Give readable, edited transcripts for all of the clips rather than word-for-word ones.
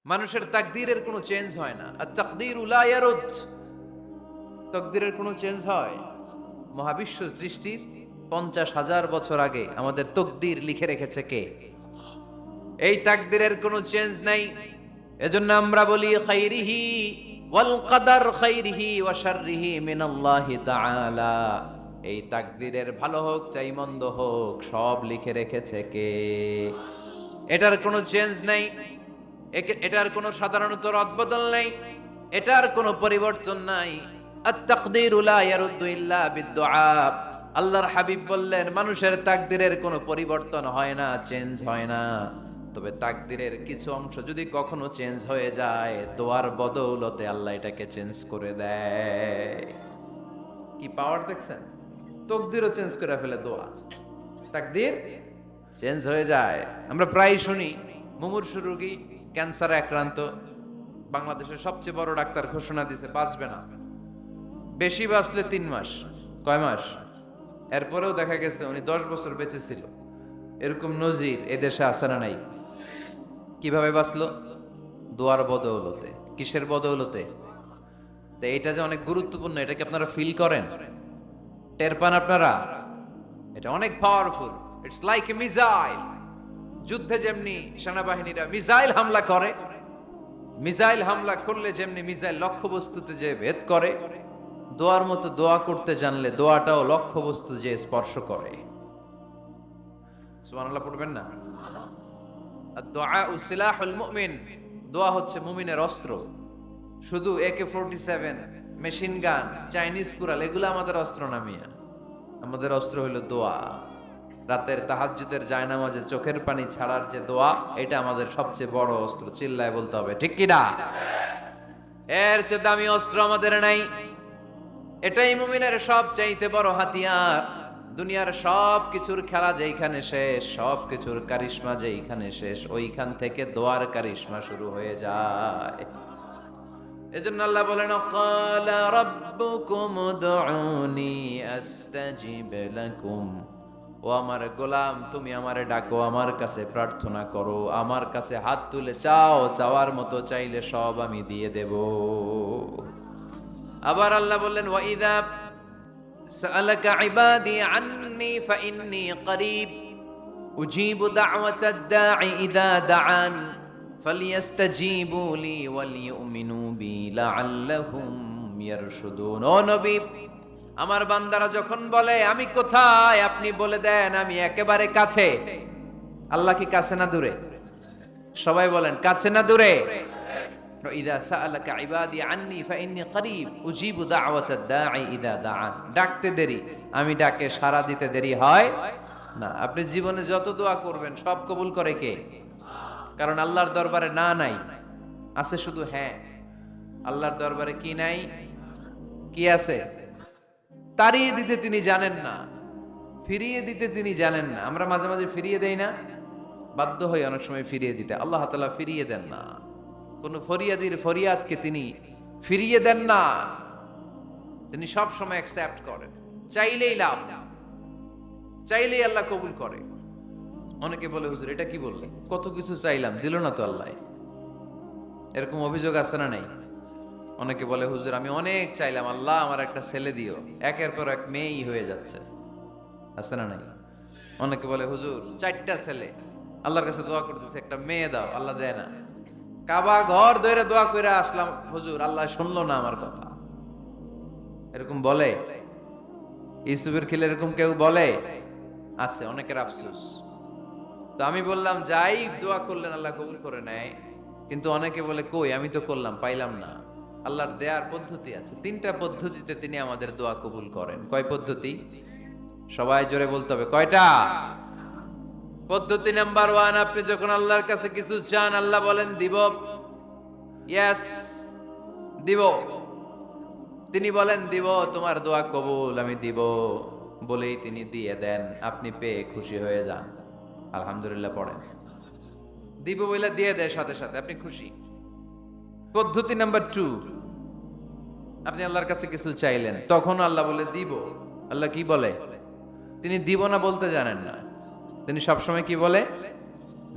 মানুষের তাকদীরের কোনো চেঞ্জ হয় না। আর তাকদীরু লা ইয়ারুদ, তাকদীরের কোনো চেঞ্জ হয়? মহাবিশ্ব সৃষ্টির 50,000 বছর আগে আমাদের তকদীর লিখে রেখেছে কে? এই তাকদীরের কোনো চেঞ্জ নাই। এজন্য আমরা বলি খাইরিহি ওয়াল কদর খাইরিহি ওয়া শাররিহি মিনাল্লাহি তাআলা। এই তাকদীরের ভালো হোক চাই মন্দ হোক সব লিখে রেখেছে কে? এটার কোনো চেঞ্জ নাই, এটার কোনো সাধারণত রদবদল নাই, এটার কোনো পরিবর্তন নাই। আত-তাকদীরু লা ইয়ারুদ্দু ইল্লা বিদ-দুআ। আল্লাহর হাবিব বললেন মানুষের তাকদীরের কোনো পরিবর্তন হয় না, চেঞ্জ হয় না। তবে তাকদীরের কিছু অংশ যদি কখনো চেঞ্জ হয়ে যায়, দোয়ার বদৌলতে আল্লাহ এটাকে চেঞ্জ করে দেয়। কি পাওয়ার দেখছেন? তকদীরও চেঞ্জ করে ফেলে দোয়া, তাকদীর চেঞ্জ হয়ে যায়। আমরা প্রায় শুনি মুমূর্ষু রোগী, ক্যান্সারে আক্রান্ত, বাংলাদেশের সবচেয়ে বড় ডাক্তার ঘোষণা দিছে বাঁচবে না, বেশি বাঁচলে 3 মাস। কয় মাস? এরপরেও দেখা গেছে উনি 10 বছর বেঁচে ছিল। এরকম নজির এদেশে আছে না নাই? কিভাবে বাঁচলো? দোয়ার বদৌলতে। কিসের বদৌলতে? তো এটা যে অনেক গুরুত্বপূর্ণ, এটা কি আপনারা ফিল করেন, টের পান আপনারা? এটা অনেক powerful. It's like a missile. যুদ্ধে যেমনি সেনাবাহিনীরা মিসাইল হামলা করে, মিসাইল হামলা করলে যেমনি মিসাইল লক্ষ্যবস্তুতে যে ভেদ করে, দোয়ার মতো দোয়া করতে জানলে দোয়াটাও লক্ষ্যবস্তু যে স্পর্শ করে। সুবহানাল্লাহ পড়বেন না? আদ-দুআ সিলাহুল মুমিন। দোয়া হচ্ছে মুমিনের অস্ত্র। শুধু AK-47, machine gun, Chinese Corel এগুলো আমাদের অস্ত্র না মিয়া। আমাদের অস্ত্র হলো দোয়া। রাতের তাহাজ্জুদের জায়নামাজে চোখের পানি ছাড়ার যে দোয়া, এটা আমাদের সবচেয়ে বড় অস্ত্র। চিল্লায় বলতে হবে ঠিক কি না? এর চেয়ে দামি অস্ত্র আমাদের নাই। এটাই মুমিনের সবচাইতে বড় হাতিয়ার। দুনিয়ার সব কিছুর খেলা যেইখানে শেষ, সব কিছুর কারিশমা যেইখানে শেষ, ওইখান থেকে দোয়ার কারিশমা শুরু হয়ে যায়। এজন্য আল্লাহ বলেন ক্বালা রাব্বুকুম উদউনি আস্তাজিব লাকুম। ও আমার গোলাম, তুমি আমারে ডাকো, আমার কাছে প্রার্থনা করো, আমার কাছে হাত তুলে চাও, চাওয়ার মতো চাইলে সব আমি দিয়ে দেব। আবার আল্লাহ বললেন ওয়া ইযা সাআলাকা ইবাদি আন্নী ফাইন্নী করিব উজিবু দাওয়াতাদ দাঈ ইযা দাআন ফালিয়াস্তাজিবু লি ওয়ালিউমিনু বি লাআল্লাহুম ইয়ারশুদুন। ও নবী, আমার বান্দারা যখন বলে আমি কোথায়, আপনি বলে দেন আমি একেবারে কাছে। আল্লাহ কি কাছে না দূরে? সবাই বলেন কাছে না দূরে? ইযা সাআলাকা ইবাদি আন্নী ফাইন্নী করিব উজিবু দাওয়াতাদ দাঈ ইযা দাআন। ডাকতে দেরি, আমি ডাকে সাড়া দিতে দেরি হয় না। আপনি জীবনে যত দোয়া করবেন সব কবুল করে কে? কারণ আল্লাহর দরবারে না নাই, আছে শুধু হ্যাঁ। আল্লাহর দরবারে কি নাই? কি আছে? তাড়িয়ে দিতে তিনি জানেন না, ফিরিয়ে দিতে তিনি জানেন না। আমরা মাঝে মাঝে ফিরিয়ে দেই না, বাধ্য হই অনেক সময় ফিরিয়ে দিতে। আল্লাহ তাআলা ফিরিয়ে দেন না। কোন ফরিয়াদির ফরিয়াদকে তিনি ফিরিয়ে দেন না, তিনি সব সময় অ্যাকসেপ্ট করেন। চাইলেই লাভ, চাইলেই আল্লাহ কবুল করে। অনেকে বলে হুজুর এটা কি বললে, কত কিছু চাইলাম দিল না তো আল্লাহ। এরকম অভিযোগ আছে না নাই? অনেকে বলে হুজুর আমি অনেক চাইলাম, আল্লাহ আমার একটা ছেলে দিও, একের পর এক মেয়েই হয়ে যাচ্ছে। আছে না নাই? অনেকে বলে হুজুর 4টা ছেলে, আল্লাহর কাছে দোয়া করতেছে একটা মেয়ে দাও, আল্লাহ দেয় না। কাবা ঘর ধরে দোয়া করে আসলাম, হুজুর আল্লাহ শুনলো না আমার কথা। এরকম বলে? ইউসুফের খিলে এরকম কেউ বলে? আছে, অনেকের আফসোস। তো আমি বললাম যাই দোয়া করলেন আল্লাহ কবুল করে নেয়, কিন্তু অনেকে বলে কই আমি তো করলাম পাইলাম না। আল্লাহর দেয়ার পদ্ধতি আছে, 3টা পদ্ধতিতে তিনি আমাদের দোয়া কবুল করেন। কয় পদ্ধতি? সবাই জোরে বলতে হবে কয়টা? পদ্ধতি নাম্বার 1, আপনি যখন আল্লাহর কাছে কিছু চান আল্লাহ বলেন দিব, ইয়েস দিব। তিনি বলেন দিব, তোমার দোয়া কবুল, আমি দিব বলেই তিনি দিয়ে দেন। আপনি পেয়ে খুশি হয়ে যান, আলহামদুলিল্লাহ পড়েন। দিব বলে দিয়ে দেয় সাথে সাথে, আপনি খুশি। পদ্ধতি নাম্বার 2, আপনি আল্লাহর কাছে কিছু চাইলেন, তখন আল্লাহ বলে দিব। আল্লাহ কি বলে? তিনি দিব না বলতে জানেন না, তিনি সবসময় কি বলে?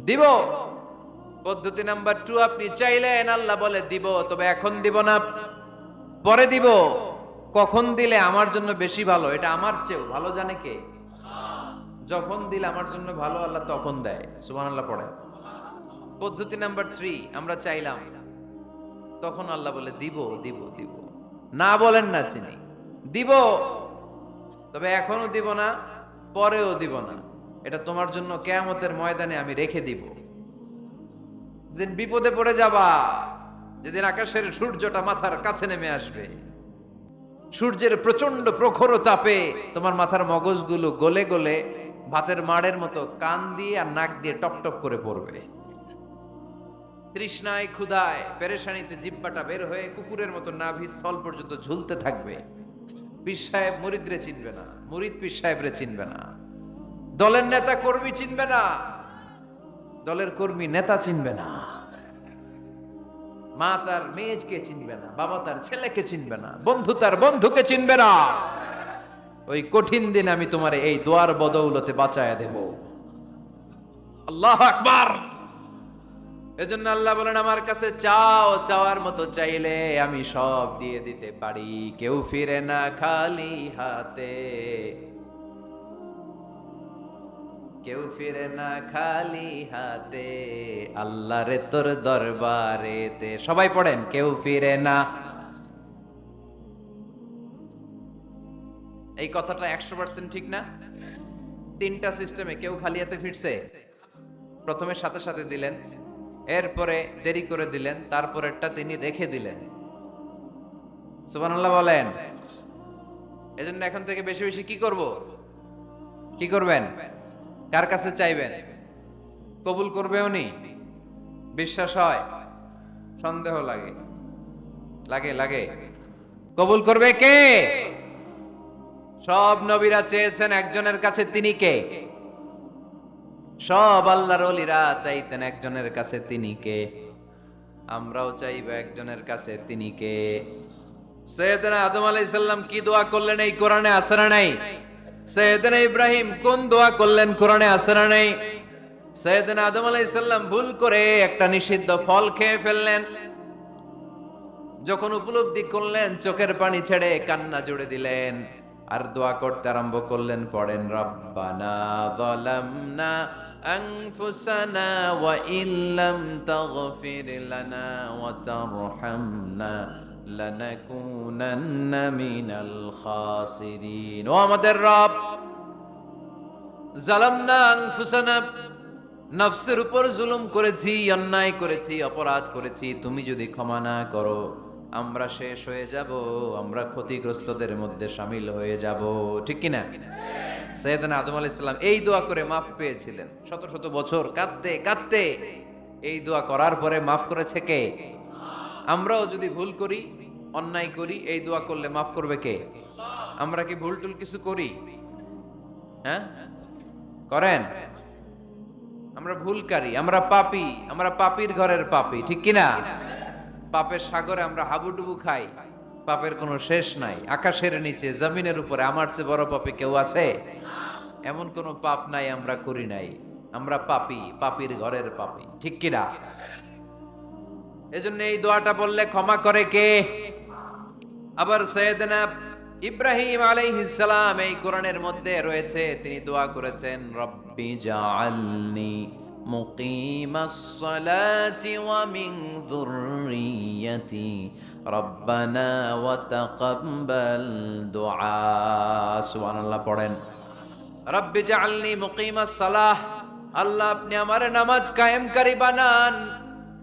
দিব। পদ্ধতি নাম্বার 2, আপনি চাইলেন, আল্লাহ বলে দিব, তবে এখন দিব না, পরে দিব। কখন দিলে আমার জন্য বেশি ভালো, এটা আমার চেয়েও ভালো জানে কে? যখন দিলে আমার জন্য ভালো, আল্লাহ তখন দেয়। সুবহানাল্লাহ পড়ে। পদ্ধতি নাম্বার 3, আমরা চাইলাম, তখন আল্লাহ বলে দিব দিব দিব, না বলেন না তিনি, দিব, তবে এখনো দিব না, পরেও দিব না, এটা তোমার জন্য কিয়ামতের ময়দানে আমি রেখে দিব। যেদিন বিপদে পড়ে যাবা, যেদিন আকাশের সূর্যটা মাথার কাছে নেমে আসবে, সূর্যের প্রচন্ড প্রখর তাপে তোমার মাথার মগজগুলো গলে গলে ভাতের মাড়ের মতো কান দিয়ে আর নাক দিয়ে টপ টপ করে পড়বে। তৃষ্ণায় ক্ষুধায় পেরেশানিতে জিহ্বাটা বের হয়ে কুকুরের মতো নাভি স্থল পর্যন্ত ঝুলতে থাকবে। পীর সাহেব মুরিদরে চিনবে না, মুরিদ পীর সাহেবরে চিনবে না, দলের নেতা কর্মী চিনবে না, দলের কর্মী নেতা চিনবে না, মা তার মেয়েকে চিনবে না, বাবা তার ছেলেকে চিনবে না, বন্ধু তার বন্ধুকে চিনবে না। ওই কঠিন দিন আমি তোমার এই দোয়ার বদৌলতে বাঁচায়া দেব। আল্লাহু আকবার। এজন্য আল্লাহ বলেন, আমার কাছে চাও, চাওয়ার মতো চাইলে আমি সব দিয়ে দিতে পারি। কেউ ফিরে না খালি হাতে, কেউ ফিরে না খালি হাতে, আল্লাহরে তোর দরবারেতে। সবাই পড়েন, কেউ ফিরে না। এই কথাটা 100% ঠিক না? তিনটা সিস্টেমে কেউ খালি হাতে ফিরছে? প্রথমে সাথে সাথে দিলেন, এরপরে দেরি করে দিলেন, তারপরেরটা তিনি রেখে দিলেন। সুবহানাল্লাহ বলেন। এজন্য এখন থেকে বেশি বেশি কি করব? কি করবেন? কার কাছে চাইবেন? কবুল করবে উনি? বিশ্বাস হয়? সন্দেহ লাগে? লাগে লাগে? কবুল করবে কে? সব নবীরা চেয়েছেন একজনের কাছে, তিনি কে? সব আল্লাহর ওলিরা চাইতেন একজনের কাছে, তিনি কে? আমরাও চাইব একজনের কাছে, তিনি কে? সাইয়েদনা আদম আলাইহিস সালাম কি দোয়া করলেন এই কোরআনে আছে না নাই? সাইয়েদনা ইব্রাহিম কোন দোয়া করলেন কোরআনে আছে না নাই? সাইয়েদনা আদম আলাইহিস সালাম ভুল করে একটা নিষিদ্ধ ফল খেয়ে ফেললেন, যখন উপলব্ধি করলেন চোখের পানি ছেড়ে কান্না জুড়ে দিলেন, আর দোয়া করতে আরম্ভ করলেন। পড়েন, রব্বানা যালামনা আনফুসানা ওয়া ইল্লাম তাগফির লানা ওয়া তারহামনা লানাকুনান্না মিনাল খাসিরিন। ও আমাদের রব, যালামনা আনফুসানা, নফসের উপর জুলুম করেছি, অন্যায় করেছি, অপরাধ করেছি, তুমি যদি ক্ষমা না করো আমরা শেষ হয়ে যাব, আমরা ক্ষতিগ্রস্তদের মধ্যে শামিল হয়ে যাব। ঠিক কিনা? সাইয়েদনা আদম আলাইহিস সালাম এই দোয়া করে মাফ পেয়েছিলেন। শত শত বছর কাঁদতে কাঁদতে এই দোয়া করার পরে মাফ করেছে কে? আমরাও যদি ভুল করি, অন্যায় করি, এই দোয়া করলে মাফ করবে কে? আমরা কি ভুল টুল কিছু করি? হ্যাঁ, করেন? আমরা ভুলকারী, আমরা পাপী, আমরা পাপীর ঘরের পাপী। ঠিক কিনা? পাপের সাগরে আমরা হাবুডুবু খাই, পাপের কোনো শেষ নাই। আকাশের নিচে, জমিনের উপরে আমার চেয়ে বড় পাপী কেউ আছে? এমন কোনো পাপ নাই আমরা করি নাই। আমরা পাপী, পাপীর ঘরের পাপী। ঠিক কিনা? এজন্য এই দোয়াটা বললে ক্ষমা করে কে? আবার সাইয়েদনা ইব্রাহিম আলাইহিস সালাম এই কোরআনের মধ্যে রয়েছে, তিনি দোয়া করেছেন, রব্বি জাআলনি মুকিমাস সালাতি ওয়া মিন যুররিয়্যাতি রব্বানা ওয়া তাকাব্বাল দুআ। সুবহানাল্লাহ পড়েন, রব্বি জাআলনি মুকিমাস সালাহ, আল্লাহ আপনি আমার নামাজ কায়েমকারী বানান,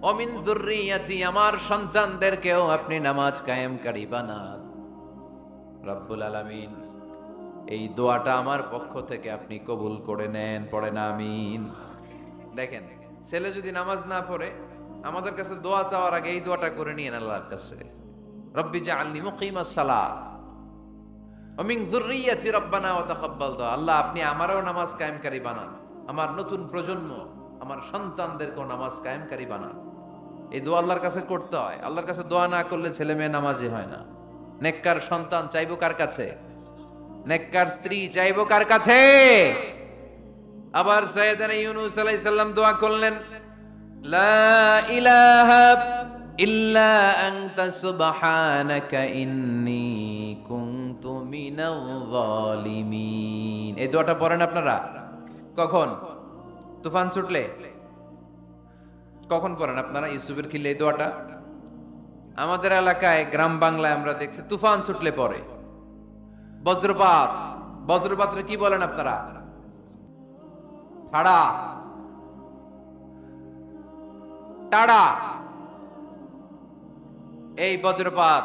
ওয়া মিন যুররিয়্যাতি, আমার সন্তানদেরকেও আপনি নামাজ কায়েমকারী বানান। রব্বুল আলামিন, এই দোয়াটা আমার পক্ষ থেকে আপনি কবুল করে নেন। পড়েন আমিন। দেখেন, ছেলে যদি নামাজ না পড়ে আমাদের কাছে দোয়া চাওয়ার আগে এই দোয়াটা করে নিয়েন আল্লাহর কাছে, রব্বি জাআলনি মুকিমাস সালাহ ওয়া মিন যুররিয়্যাতি রব্বানা ওয়া তাকাব্বাল দুআ। আল্লাহ আপনি আমারও নামাজ কায়েমকারী বানান, আমার নতুন প্রজন্ম, আমার সন্তানদেরকেও নামাজ কায়েমকারী বানান। এই দোয়া আল্লাহর কাছে করতে হয়। আল্লাহর কাছে দোয়া না করলে ছেলে মেয়ে নামাজি হয় না। নেককার সন্তান চাইবো কার কাছে? নেককার স্ত্রী চাইবো কার কাছে? আবার সাইয়েদনা ইউনূস আলাইহিস সালাম দোয়া করলেন, লা ইলাহা ইল্লা আনতা সুবহানাকা ইন্নী কুনতু মিনাল যালিমিন। এই দোয়াটা পড়েন আপনারা কখন? তুফান ছুটলে? কখন পড়েন আপনারা ইউসুফের খিলে এই দোয়াটা? আমাদের এলাকায় গ্রাম বাংলায় আমরা দেখছি তুফান ছুটলে পড়ে। বজ্রপাত, বজ্রপাতরে কি বলেন আপনারা? ঠাড়া, টাড়া। এই বজ্রপাত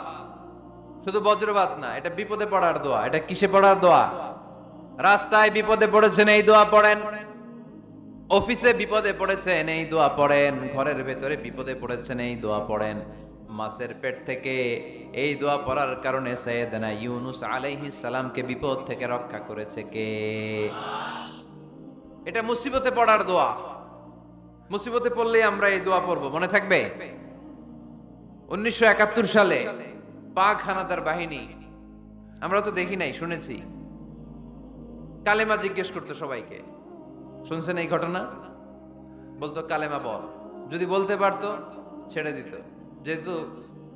শুধু বজ্রপাত না, এটা বিপদে পড়ার দোয়া। এটা কিসে পড়ার দোয়া? রাস্তায় বিপদে পড়েছেন এই দোয়া পড়েন, অফিসে বিপদে পড়েছেন এই দোয়া পড়েন, ঘরের ভেতরে বিপদে পড়েছেন এই দোয়া পড়েন। মাছের পেট থেকে এই দোয়া পড়ার কারণে সাইয়েদনা ইউনুস আলাইহিস সালামকে বিপদ থেকে রক্ষা করেছে কে? এটা মুসিবতে পড়ার দোয়া। মুসিবতে পড়লেই আমরা এই দোয়া পড়বো, মনে থাকবে? 1971 সালে পাক হানাদার বাহিনী, আমরা তো দেখি নাই, শুনেছি, কালেমা জিজ্ঞেস করতো সবাইকে। শুনছেন এই ঘটনা? বলতো কালেমা বল, যদি বলতে পারতো ছেড়ে দিত। যেহেতু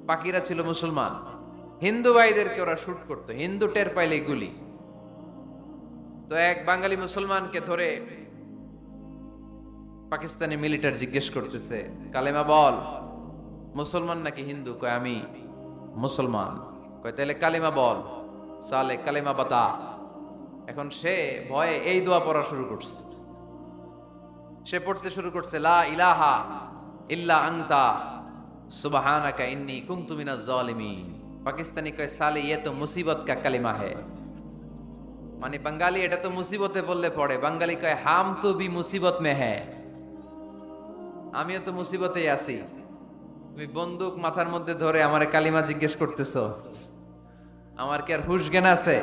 পাকিরা ছিল মুসলমান, হিন্দু ভাইদেরকে ওরা শুট করতো, হিন্দু টের পাইলে গুলি। তো এক বাঙালি মুসলমানকে ধরে পাকিস্তানি মিলিটারি জিজ্ঞেস করতেছে, কালেমা বল, মুসলমান নাকি হিন্দু? কয় আমি মুসলমান। কয় তাহলে কালেমা বল, সালে কালেমা বাতা। এখন সে ভয়ে এই দোয়া পড়া শুরু করছে। সে পড়তে শুরু করছে, লা ইলাহা ইল্লা আনতা সুবহানাকা ইন্নী কুনতু মিনাজ জালিমিন। পাকিস্তানি কয় সালে ये तो मुसीबत का कलिमा है। মানে বাঙালি এটা তো মুসিবতে বললে পড়ে, বাঙালি কয় হাম তো ভি মুসিবত মে হ্যায়, আমিও তো মুসিবতেই আছি। তুমি বন্দুক মাথার মধ্যে ধরে আমারে কালিমা জিজ্ঞেস করতেছো, আমার কি আর হুশ জ্ঞান আছে?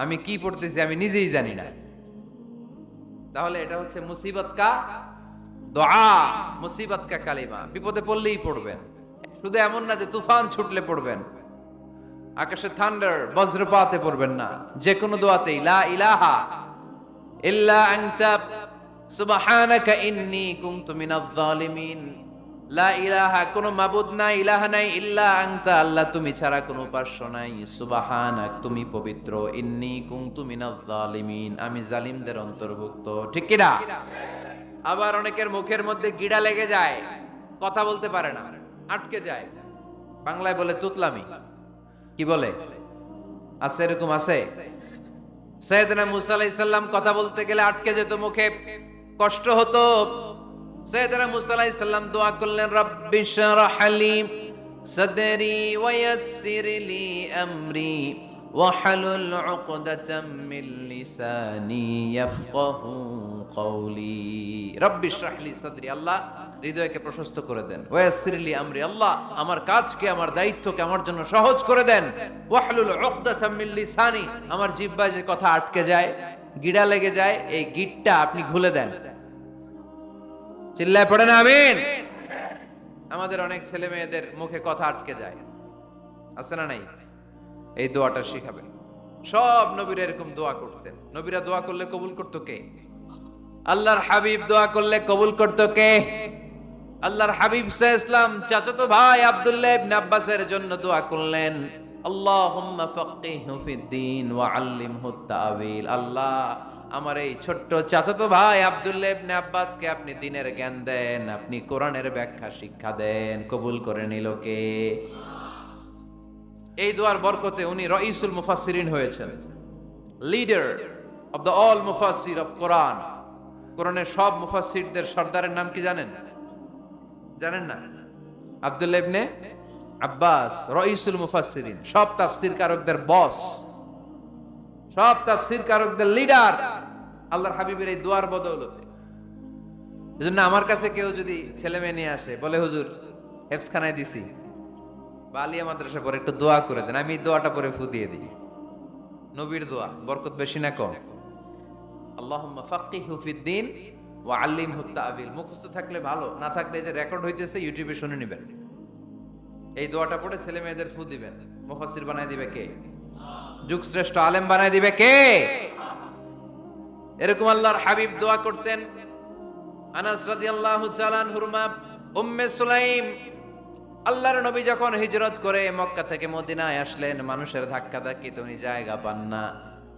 আমি কি পড়তেছি আমি নিজেই জানি না। তাহলে এটা হচ্ছে মুসিবত কা দোয়া, মুসিবত কা কালিমা। বিপদে পড়লেই পড়বেন, শুধু এমন না যে তুফান ছুটলে পড়বেন, আকাশে থান্ডার বজ্রপাতে পড়বেন না। যে কোনো দোয়াতেই লা ইলাহা ইল্লা আনতা সুবহানাকা ইন্নী কুনতু মিনাজ জালিমিন। লা ইলাহা, কোনো মাবুদ নাই, ইলাহা নাই, ইল্লা আনতা, আল্লাহ তুমি ছাড়া কোনো উপাস্য নাই, সুবহানাক, তুমি পবিত্র, ইন্নী কুনতু মিনাজ জালিমিন, আমি জালিমদের অন্তর্ভুক্ত। ঠিক কি না? আবার অনেকের মুখের মধ্যে গিড়া লেগে যায়, কথা বলতে পারে না, আটকে যায়। বাংলায় বলে তুতলামি। কি বলে? আছে, এরকম আছে। সাইয়েদনা মুসা আলাইহিস সালাম কথা বলতে গেলে আটকে যেত, মুখে কষ্ট হতো। সাইয়েদনা মুসা আলাইহিস সালাম দোয়া করলেন, রাব্বি শরহ লি সাদরি ওয়া ইয়াসসির লি আমরি ওয়াহলুল উকদাতাম মিন লিসানি ইয়াফকাহু কওলি। রাব্বি শরহ লি সাদরি, আল্লাহ হৃদয়কে প্রশস্ত করে দেন। ওয়া ইয়াসসির লি আমরি, আল্লাহ আমার কাজকে, আমার দায়িত্বকে আমার জন্য সহজ করে দেন। ওয়াহলুল উকদাতাম মিন লিসানি, আমার জিহ্বায় যে কথা আটকে যায়, গিড়া লেগে যায়, এই গিটটা আপনি খুলে দেন। চিল্লায় পড়েন আমিন। আমাদের অনেক ছেলে মেয়েদের মুখে কথা আটকে যায়, আছে না নাই? এই দোয়াটা শিখাবেন। সব নবীরা এরকম দোয়া করতেন। নবীরা দোয়া করলে কবুল করতো কে? আল্লাহর হাবিব দোয়া করলে কবুল করতো কে? আল্লাহর হাবিব সাল্লাল্লাহু আলাইহি ওয়াসাল্লাম চাচাতো ভাই আব্দুল্লাহ ইবনে আব্বাসের জন্য দোয়া করলেন, আল্লাহুম্মা ফাক্কিহহু ফিদ্দীন ওয়া আল্লিমহু তা'ওয়িল। আল্লাহ আমার এই ছোট্ট চাচাতো ভাই আব্দুল্লাহ ইবনে আব্বাসকে আপনি দ্বীনের জ্ঞান দেন, আপনি কোরআনের ব্যাখ্যা শিক্ষা দেন। কবুল করে নিল কে? এই দোয়ার বরকতে উনি রাইসুল মুফাসসিরিন হয়েছেন, লিডার অফ দ্য অল মুফাসসির অফ কোরআন। কোরআনের সব মুফাসসিরদের সর্দারের নাম কি জানেন? জানেন না? আব্দুল্লাহ ইবনে আব্বাস রাইসুল মুফাসসিরিন, সব তাফসীর কারকদের বস, সব তাফসীর কারকদের লিডার, আল্লাহর হাবিবের এই দোয়ার বদৌলতে। এজন্য আমার কাছে কেউ যদি ছেলে মেয়ে নিয়ে আসে, বলে হুজুর হেফজখানায় দিছি বা আলিয়া মাদ্রাসা পরে একটু দোয়া করে দেন, আমি দোয়াটা পরে ফু দিয়ে দিই। নবীর দোয়া, বরকত বেশি না কম? আল্লাহুম্মা ফাক্কিহহু ফিদ্দীন ওয়া আল্লিমহু তা'ওয়িল। মুখস্থ থাকলে ভালো, না থাকলে যে রেকর্ড হইতেছে ইউটিউবে শুনে নেবেন। এই দোয়াটা পড়ে ছেলে মেয়েদের ফু দিবেন। মুফাসসির বানায় দিবে কে? যুগ শ্রেষ্ঠ আলেম বানায় দিবে কে? এরকম আল্লাহর হাবিব দোয়া করতেন, আনাস রাদিয়াল্লাহু তাআলা আনহুর মা উম্মে সুলাইম, আল্লাহর নবী যখন হিজরত করে মক্কা থেকে মদিনায় আসলেন, মানুষের ধাক্কাধাক্কিতে উনি জায়গা পান না।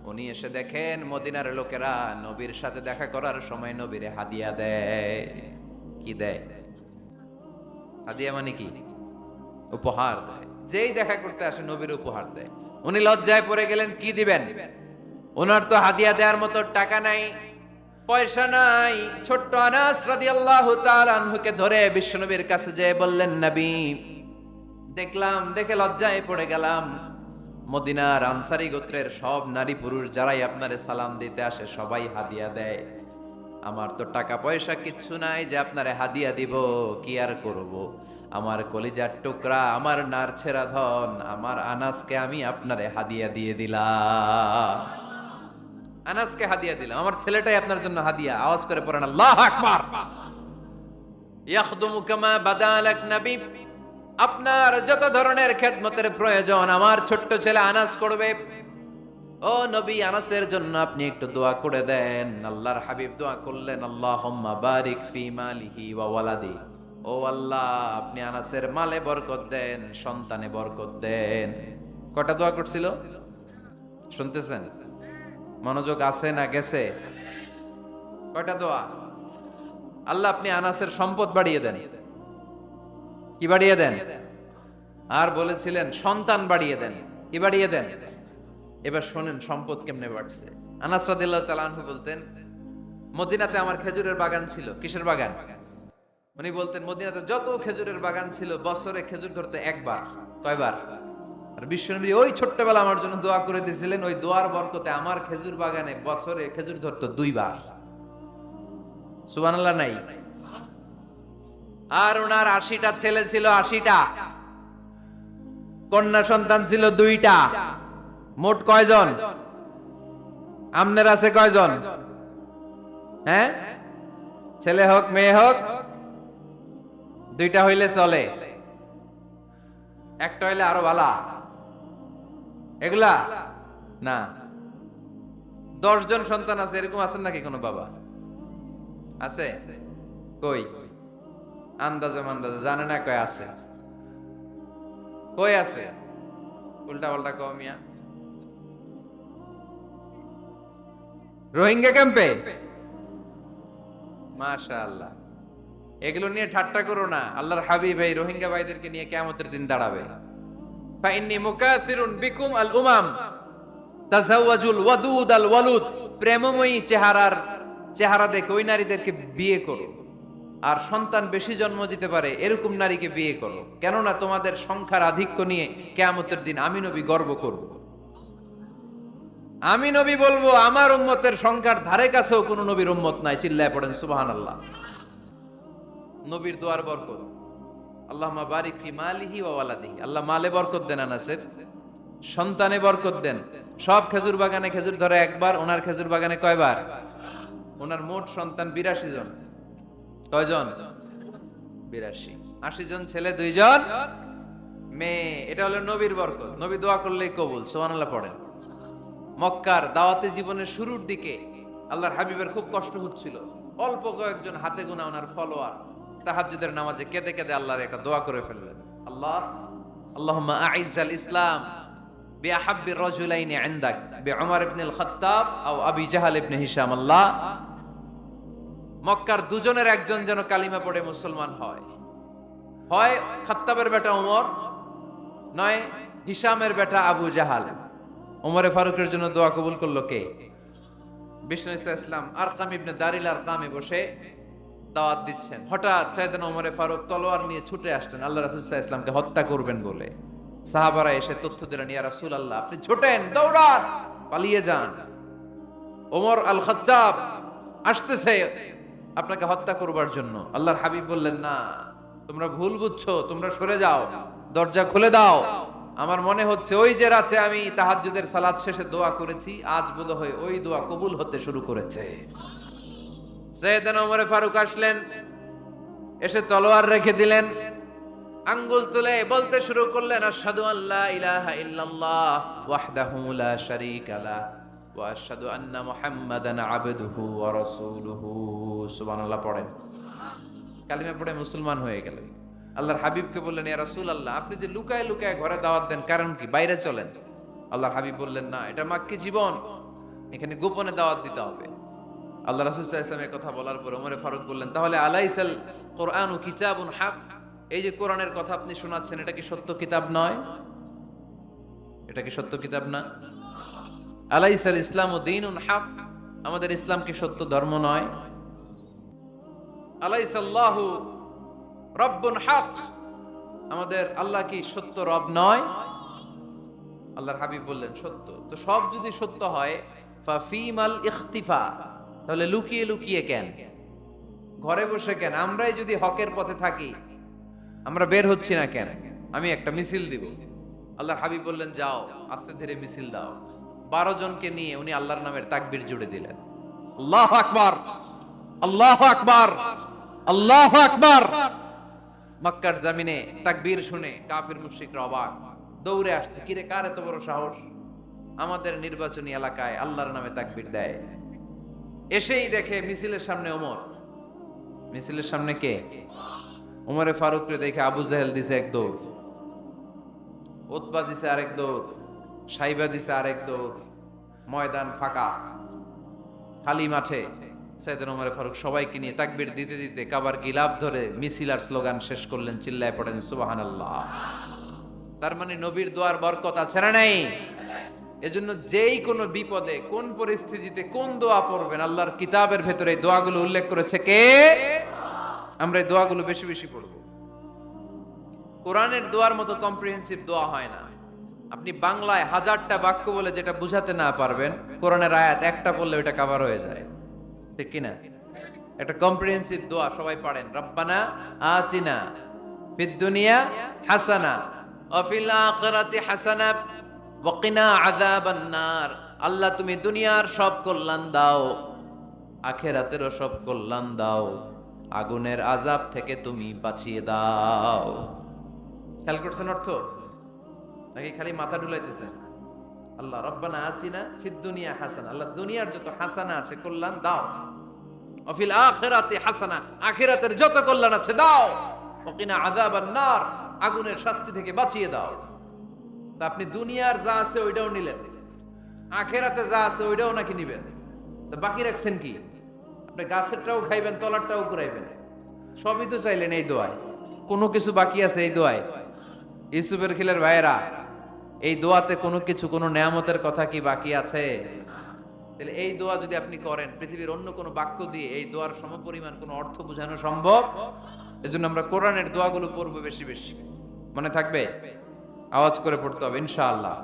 উনি এসে দেখেন মদিনার লোকেরা নবীর সাথে দেখা করার সময় নবীরে হাদিয়া দেয়। কি দেয়? হাদিয়া মানে কি? উপহার দেয়। যেই দেখা করতে আসে নবীর উপহার দেয়। উনি লজ্জায় পড়ে গেলেন, কি দিবেন? ওনার তো হাদিয়া দেওয়ার মতো টাকা নাই, পয়সা নাই। ছোট্ট আনাস রাদিয়াল্লাহু তাআলা আনহুকে ধরে বিশ্বনবীর কাছে যেয়ে বললেন, নবী, দেখলাম, দেখে লজ্জায় পড়ে গেলাম, মদিনার আনসারী গোত্রের সব নারী পুরুষ যারাই আপনারে সালাম দিতে আসে সবাই হাদিয়া দেয়। আমার তো টাকা পয়সা কিচ্ছু নাই যে আপনারে হাদিয়া দিব, কি আর করব। আমার কলিজার টুকরা, আমার নারছেরা ধন, আমার আনাসকে আমি আপনারে হাদিয়া দিয়ে দিলাম। আনাসকে হাদিয়া দিলাম, আমার ছেলেটাই আপনার জন্য হাদিয়া। আওয়াজ করে পড়েন আল্লাহু আকবার। ইয়াখদুমু কামা বাদালাক নবী, আপনার যত ধরনের খেদমতের প্রয়োজন আমার ছোট্ট ছেলে আনাস করবে। ও নবী, আনাসের জন্য আপনি একটু দোয়া করে দেন। আল্লাহর হাবিব দোয়া করলেন, আল্লাহুম্মা বারিক ফি মালিহি ওয়া ওয়ালাদি। ও আল্লাহ, আপনি আনাসের মালে বরকত দেন, সন্তানে বরকত দেন। কটা দোয়া করছিল শুনতেছেন? মনোযোগ আছে না গেছে? কয়টা দোয়া? আল্লাহ আপনি আনাসের সম্পদ বাড়িয়ে দেন। কি বাড়িয়ে দেন? আর বলেছিলেন সন্তান বাড়িয়ে দেন। কি বাড়িয়ে দেন? এবার শোনেন সম্পদ কেমনে বাড়ছে। আনাস রাদিয়াল্লাহু তাআলা আনহু বলতেন, মদিনাতে আমার খেজুরের বাগান ছিল। কিসের বাগান? উনি বলতেন মদিনাতে যত খেজুরের বাগান ছিল বছরে খেজুর ধরতে একবার। কয়বার? আর বিশ্বনবী ওই ছোট্টবেলা আমার জন্য দোয়া করে দিয়েছিলেন, ওই দোয়ার বরকতে আমার খেজুর বাগানে বছরে খেজুর ধরতো 2 বার। সুবহানাল্লাহ নাই? আর ওনার 80টা ছেলে ছিল, 80টা। কন্যা সন্তান ছিল 2টা। মোট কয়জন? আমনের আছে কয়জন? হ্যাঁ, ছেলে হোক মেয়ে হোক 2টা হইলে চলে, একটা হইলে আরো ভালো। এগুলা না, 10 জন সন্তান আছে, এরকম আছেন নাকি কোনো বাবা? আছে? কই? আন্দাজে মান্দাজে জানে না কয় আছে। কই আছে? উল্টা পাল্টা কও মিয়া। রোহিঙ্গা ক্যাম্পে? মাশাআল্লাহ। এগুলো নিয়ে ঠাট্টা করো না। আল্লাহর হাবিব এই রোহিঙ্গা ভাইদেরকে নিয়ে কিয়ামতের দিন দাঁড়াবে। ফাইন্নী মুকাসিরুন বিকুম আল উমাম তাজাওয়াজুল ওয়াদুদ আল ওয়ালুদ। প্রেমময়ী চেহারা দেখে ওই নারীদেরকে বিয়ে করো, আর সন্তান বেশি জন্ম দিতে পারে এরকম নারীকে বিয়ে করো। কেননা তোমাদের সংখ্যার আধিক্য নিয়ে কিয়ামতের দিন আমি নবী গর্ব করব। আমি নবী বলবো আমার উম্মতের সংখ্যার ধারে কাছেও কোন নবীর উম্মত নাই। চিল্লায় পড়েন সুবহানাল্লাহ। নবীর দোয়ার বরকত। আল্লাহুম্মা বারিক ফি মালিহি ওয়া ওয়ালাদিহি। আল্লাহ মালে বরকত দেন, আনাসের সন্তানে বরকত দেন। সব খেজুর বাগানে খেজুর ধরে একবার, ওনার খেজুর বাগানে কয়বার? ওনার মোট সন্তান 82 জন। কয়জন? 82। 80 জন ছেলে, 2 জন মেয়ে। এটা হলো নবীর বরকত। নবী দোয়া করলেই কবুল। সুবহানাল্লাহ পড়েন। মক্কার দাওয়াতি জীবনের শুরুর দিকে আল্লাহর হাবিবের খুব কষ্ট হচ্ছিল। অল্প কয়েকজন হাতে গোনা ওনার ফলোয়ার তাহাজ্জুদের নামাজে কেঁদে কেঁদে আল্লাহর একটা দোয়া করে ফেললেন। আল্লাহুম্মা আইজ্জাল ইসলাম বিআহাব্বির রাজুলাইনি ইনদাক বিউমর ইবনুল খাত্তাব আও আবি জাহল ইবনে হিশাম। আল্লাহ, মক্কার দুজনের একজন যেন কালিমা পড়ে মুসলমান হয়। হয় খাত্তাবের বেটা ওমর, নয় হিশামের বেটা আবু জাহাল। ওমরে ফারুকের জন্য দোয়া কবুল করলো কে? বিষ্ণু ইসলাম আরকাম ইবনে দারিল আরকামে বসে দাওয়াত দিচ্ছেন। হঠাৎ সাইয়েদনা ওমরে ফারুক তলোয়ার নিয়ে ছুটে আসলেন আল্লাহ রাসূল সাল্লাল্লাহু আলাইহি ওয়াসাল্লামকে হত্যা করবেন বলে। সাহাবারা এসে তথ্য দিলেন, ইয়া রাসূলুল্লাহ, আপনি ছোটেন, দৌড়ান, পালিয়ে যান। ওমর আল খাত্তাব আসতেছে আপনাকে হত্যা করবার জন্য। আল্লাহর হাবিব বললেন, না, তোমরা ভুল বুঝছো, তোমরা সরে যাও, দরজা খুলে দাও। আমার মনে হচ্ছে ওই যে রাতে আমি তাহাজ্জুদের সালাত শেষে দোয়া করেছি, আজ বোধহয় ওই দোয়া কবুল হতে শুরু করেছে। সাইয়েদনা ওমর ফারুক আসলেন, এসে তলোয়ার রেখে দিলেন, আঙ্গুল তুলে বলতে শুরু করলেন, আশহাদু আল্লা ইলাহা ইল্লাল্লাহ ওয়াহদাহু লা শারীকা লাহ ওয়া আশহাদু আন্না মুহাম্মাদান আবদুহু ওয়া রাসূলুহু। সুবহানাল্লাহ পড়েন। কালিমা পড়ে মুসলমান হয়ে গেলেন। আল্লাহর হাবিবকে বললেন, ইয়া রাসূলুল্লাহ, আপনি যে লুকায় লুকায় ঘরে দাওয়াত দেন, কারণ কি? বাইরে চলেন। আল্লাহর হাবিব বললেন, না, এটা মাক্কি জীবন, এখানে গোপনে দাওয়াত দিতে হবে। আল্লাহ রাসূল সাল্লাল্লাহু আলাইহি ওয়াসাল্লাম কথা বলার পর ওমর ফারুক বললেন, তাহলে আলাইসাল কোরআনু কিতাবুন হক, এই যে কোরআনের কথা আপনি শোনাচ্ছেন, এটা কি সত্য কিতাব নয়? এটা কি সত্য কিতাব না? আলাইসাল ইসলামু দীনুন হক, আমাদের ইসলাম কি সত্য ধর্ম নয়? আলাইসাল্লাহু রব্বুন হক, আমাদের আল্লাহ কি সত্য রব নয়? আল্লাহর হাবিব বললেন, সত্য। তো সব যদি সত্য হয়, ফাফিমাল ইখতিফা, তাহলে লুকিয়ে লুকিয়ে কেন, ঘরে বসে কেন? আমরাই যদি হকের পথে থাকি, আমরা বের হচ্ছি না কেন? আমি একটা মিছিল দিব। আল্লাহর হাবিব বললেন, যাও, আস্তে ধীরে মিছিল দাও। 12 জনকে নিয়ে উনি আল্লাহর নামের তাকবীর জুড়ে দিলেন। আল্লাহু আকবার, আল্লাহু আকবার, আল্লাহু আকবার। মক্কার জমিনে তাকবীর শুনে কাফির মুশরিকরা অবাক, দৌড়ে আসছে, কিরে, কার এত বড় সাহস আমাদের নির্বাচনী এলাকায় আল্লাহর নামে তাকবীর দেয়? এসেই দেখে মিছিলের সামনে ওমর। মিছিলের সামনে কে? ওমরে ফারুককে দেখে আবু জাহেল দিছে এক দৌড়, উতবা দিছে আরেক দৌড়, সাইবা দিছে আরেক দৌড়। ময়দান ফাঁকা, খালি মাঠে সাইয়েদনা ওমর ফারুক সবাইকে নিয়ে তাকবীর দিতে দিতে কাবার গিলাফ ধরে মিছিল আর স্লোগান শেষ করলেন। চিল্লায় পড়েন সুবহানাল্লাহ। তার মানে নবীর দোয়ার বরকত আছে না নাই? এজন্য যেই কোনো বিপদে, কোন পরিস্থিতিতে কোন দোয়া পড়বেন, আল্লাহর কিতাবের ভেতরে এই দোয়াগুলো উল্লেখ করেছে কে? আমরা এই দোয়াগুলো বেশি বেশি পড়ব। কোরআনের দোয়ার মতো কম্প্রিহেন্সিভ দোয়া হয় না। আপনি বাংলায় 1000টা বাক্য বলে যেটা বুঝাতে না পারবেন, কোরআনের আয়াত একটা পড়লে ওটা কভার হয়ে যায়, ঠিক কি না? একটা কম্প্রিহেন্সিভ দোয়া সবাই পড়েন, রব্বানা আতিনা ফিদ দুনিয়া হাসানা ওয়া ফিল আখিরাতি হাসানা ওয়া কিনা আযাবান নার। আল্লাহ, তুমি দুনিয়ার সব কল্যাণ দাও, আখিরাতেরও সব কল্যাণ দাও, আগুনের আযাব থেকে তুমি বাঁচিয়ে দাও। খেয়াল করছেন অর্থ নাকি খালি মাথা ঢুলাইতেছেন? আল্লাহ রব্বানা আতিনা ফিদ দুনিয়া হাসানা, আল্লাহ দুনিয়ার যত হাসানা আছে কল্যাণ দাও, ওয়া ফিল আখিরাতি হাসানা, আখিরাতের যত কল্যাণ আছে দাও, ওয়া কিনা আযাবান নার, আগুনের শাস্তি থেকে বাঁচিয়ে দাও। তা আপনি দুনিয়ার যা আছে ওইটাও নিলেন, আখিরাতে যা আছে ওইটাও নাকি নিবেন, তা বাকি রাখছেন কি? আপনি গাছেরটাও খাইবেন, তলারটাও কুড়াইবেন, সবই তো চাইলেন এই দোয়ায়। কোনো কিছু বাকি আছে এই দোয়ায়? ইউসুফের খিলের ভাইয়েরা, এই দোয়াতে কোনো কিছু, কোনো নেয়ামতের কথা কি বাকি আছে? তাহলে এই দোয়া যদি আপনি করেন, পৃথিবীর অন্য কোনো বাক্য দিয়ে এই দোয়ার সমপরিমাণ কোনো অর্থ বোঝানো সম্ভব? এজন্য আমরা কোরআনের দোয়াগুলো পড়বো বেশি বেশি। মনে থাকবে? আওয়াজ করে পড়তে হবে ইনশাআল্লাহ।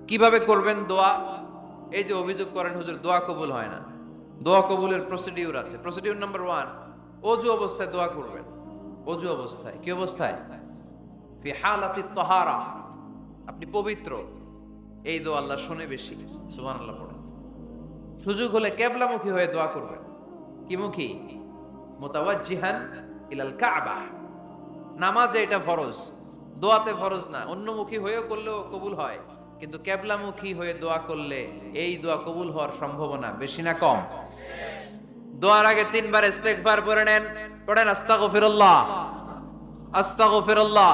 কিভাবে করবেন দোয়া? এই যে অভিযোগ করেন হুজুর দোয়া কবুল হয় না, দোয়া কবুলের প্রসিডিউর আছে। প্রসিডিউর নাম্বার 1, ওযু অবস্থায় দোয়া করবেন। ওযু অবস্থায়, কি অবস্থায়? ফি হালাতিত তাহারা, আপনি পবিত্র, এই দোয়া আল্লাহ শুনে বেশি। সুবহানাল্লাহ পড়েন। সুযোগ হলে কিবলামুখী হয়ে দোয়া করবেন। কি মুখী? মুতাওয়াজ্জিহান ইলাল কাবা। নামাজে এটা ফরজ, দোয়াতে ফরজ না। অন্যমুখী হয়েও করলেও কবুল হয়, কিন্তু কিবলামুখী হয়ে দোয়া করলে এই দোয়া কবুল হওয়ার সম্ভাবনা বেশি না কম? দোয়ার আগে 3 বার ইস্তেগফার পড়ে নেন। পড়েন আস্তাগফিরুল্লাহ, আস্তাগফিরুল্লাহ,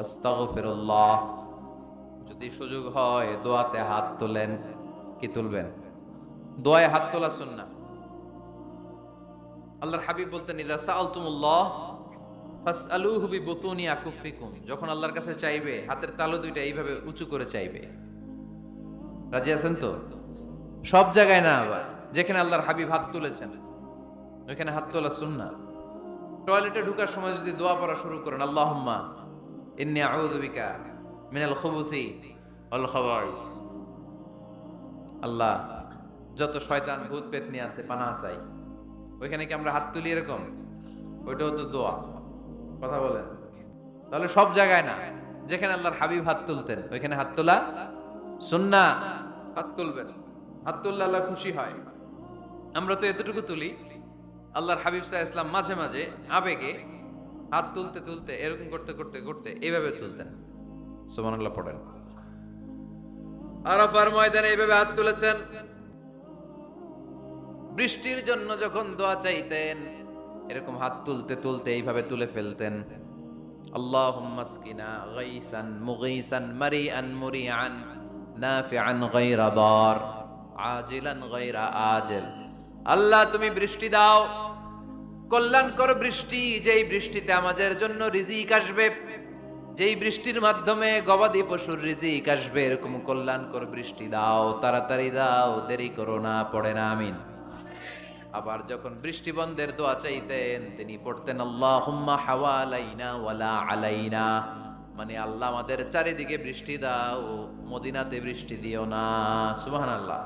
আস্তাগফিরুল্লাহ। যদি সুযোগ হয় দোয়াতে হাত তোলেন। কি তুলবেন? দোয়ায় হাত তোলা সুন্নাহ। আল্লাহর হাবিব বলতেন, ইযা সাআলতুমুল্লাহ ফাসআলুহু বিবুতুনি আকুফিকুম, যখন আল্লাহর কাছে চাইবে হাতের তালু দুইটা এইভাবে উঁচু করে চাইবে। রাজি আছেন তো? সব জায়গায় না, আবার যেখানে আল্লাহর হাবিব হাত তুলেছেন ওইখানে হাত তোলা সুন্নাহ। টয়লেটে ঢোকার সময় যদি দোয়া পড়া শুরু করেন, আল্লাহুম্মা ইন্নী আউযু বিকা মিনাল খুবুসি ওয়াল খাবাইস, আল্লাহ যত শয়তান ভূত পেতনি আছে পানাহ চাই। ওইখানে কি আমরা হাত তুলি এরকম? ওইটাও তো দোয়া। কথা বলেন? তাহলে সব জায়গায় না, যেখানে আল্লাহর হাবিব হাত তুলতেন ওইখানে হাত তোলা সুন্নাহ। হাত তুলবেন, হাত তুললে আল্লাহ খুশি হয়। আমরা তো এতটুকু তুলি, আল্লাহর হাবিব সাল্লাল্লাহু আলাইহি ওয়াসাল্লাম মাঝে মাঝে আবেগে হাত তুলতে তুলতে এরকম করতে করতে করতে এইভাবে তুলতেন। সুবহানাল্লাহ পড়েন। আরাফার ময়দানে এইভাবে হাত তুলেছেন। বৃষ্টির জন্য যখন দোয়া চাইতেন এরকম হাত তুলতে তুলতে এইভাবে তুলে ফেলতেন, আল্লাহুম্মা আসকিনা গাইসান মুগীসান মারিআন মুরিআন নাফিআন গায়রা দার আজিলান গায়রা আজিল। আল্লাহ তুমি বৃষ্টি দাও, কল্যাণকর বৃষ্টি, যেই বৃষ্টিতে আমাদের জন্য রিজিক আসবে, যেই বৃষ্টির মাধ্যমে গবাদি পশুর রিজিক আসবে, এরকম কল্যাণকর বৃষ্টি দাও, তাড়াতাড়ি দাও, দেরি করো না। পড়ে না আমিন। আবার যখন বৃষ্টি বন্ধের দোয়া চাইতেন তিনি পড়তেন আল্লাহুম্মা হাওয়ালাইনা ওয়ালা আলাইনা, মানে আল্লাহ আমাদের চারিদিকে বৃষ্টি দাও, মদিনাতে বৃষ্টি দিও না। সুবহানাল্লাহ।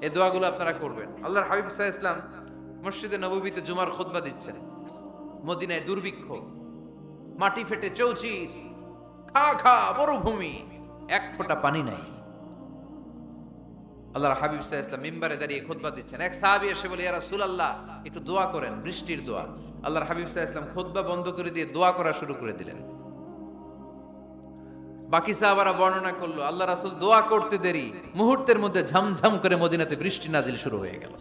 এই দোয়াগুলো আপনারা করবেন। আল্লাহর হাবিব সাল্লাল্লাহু আলাইহি ওয়াসাল্লাম মসজিদে নববীতে জুমার খুতবা দিচ্ছেন, মদিনায় দুর্ভিক্ষ, মাটি ফেটে চৌচির, খা খা মরুভূমি, এক ফোঁটা পানি নাই। আল্লাহর হাবিব সাল্লাল্লাহু আলাইহি ওয়াসাল্লাম মিম্বারে দাঁড়িয়ে খুতবা দিচ্ছেন। এক সাহাবী এসে বলে, ইয়া রাসূলুল্লাহ একটু দোয়া করেন, বৃষ্টির দোয়া। আল্লাহর হাবিব সাল্লাল্লাহু আলাইহি ওয়াসাল্লাম খুতবা বন্ধ করে দিয়ে দোয়া করা শুরু করে দিলেন। বাকি সাহাবারা বর্ণনা করলো আল্লাহ রাসূল দোয়া করতে দেরি, মুহূর্তের মধ্যে ঝমঝম করে মদিনাতে বৃষ্টি নাজিল শুরু হয়ে গেল।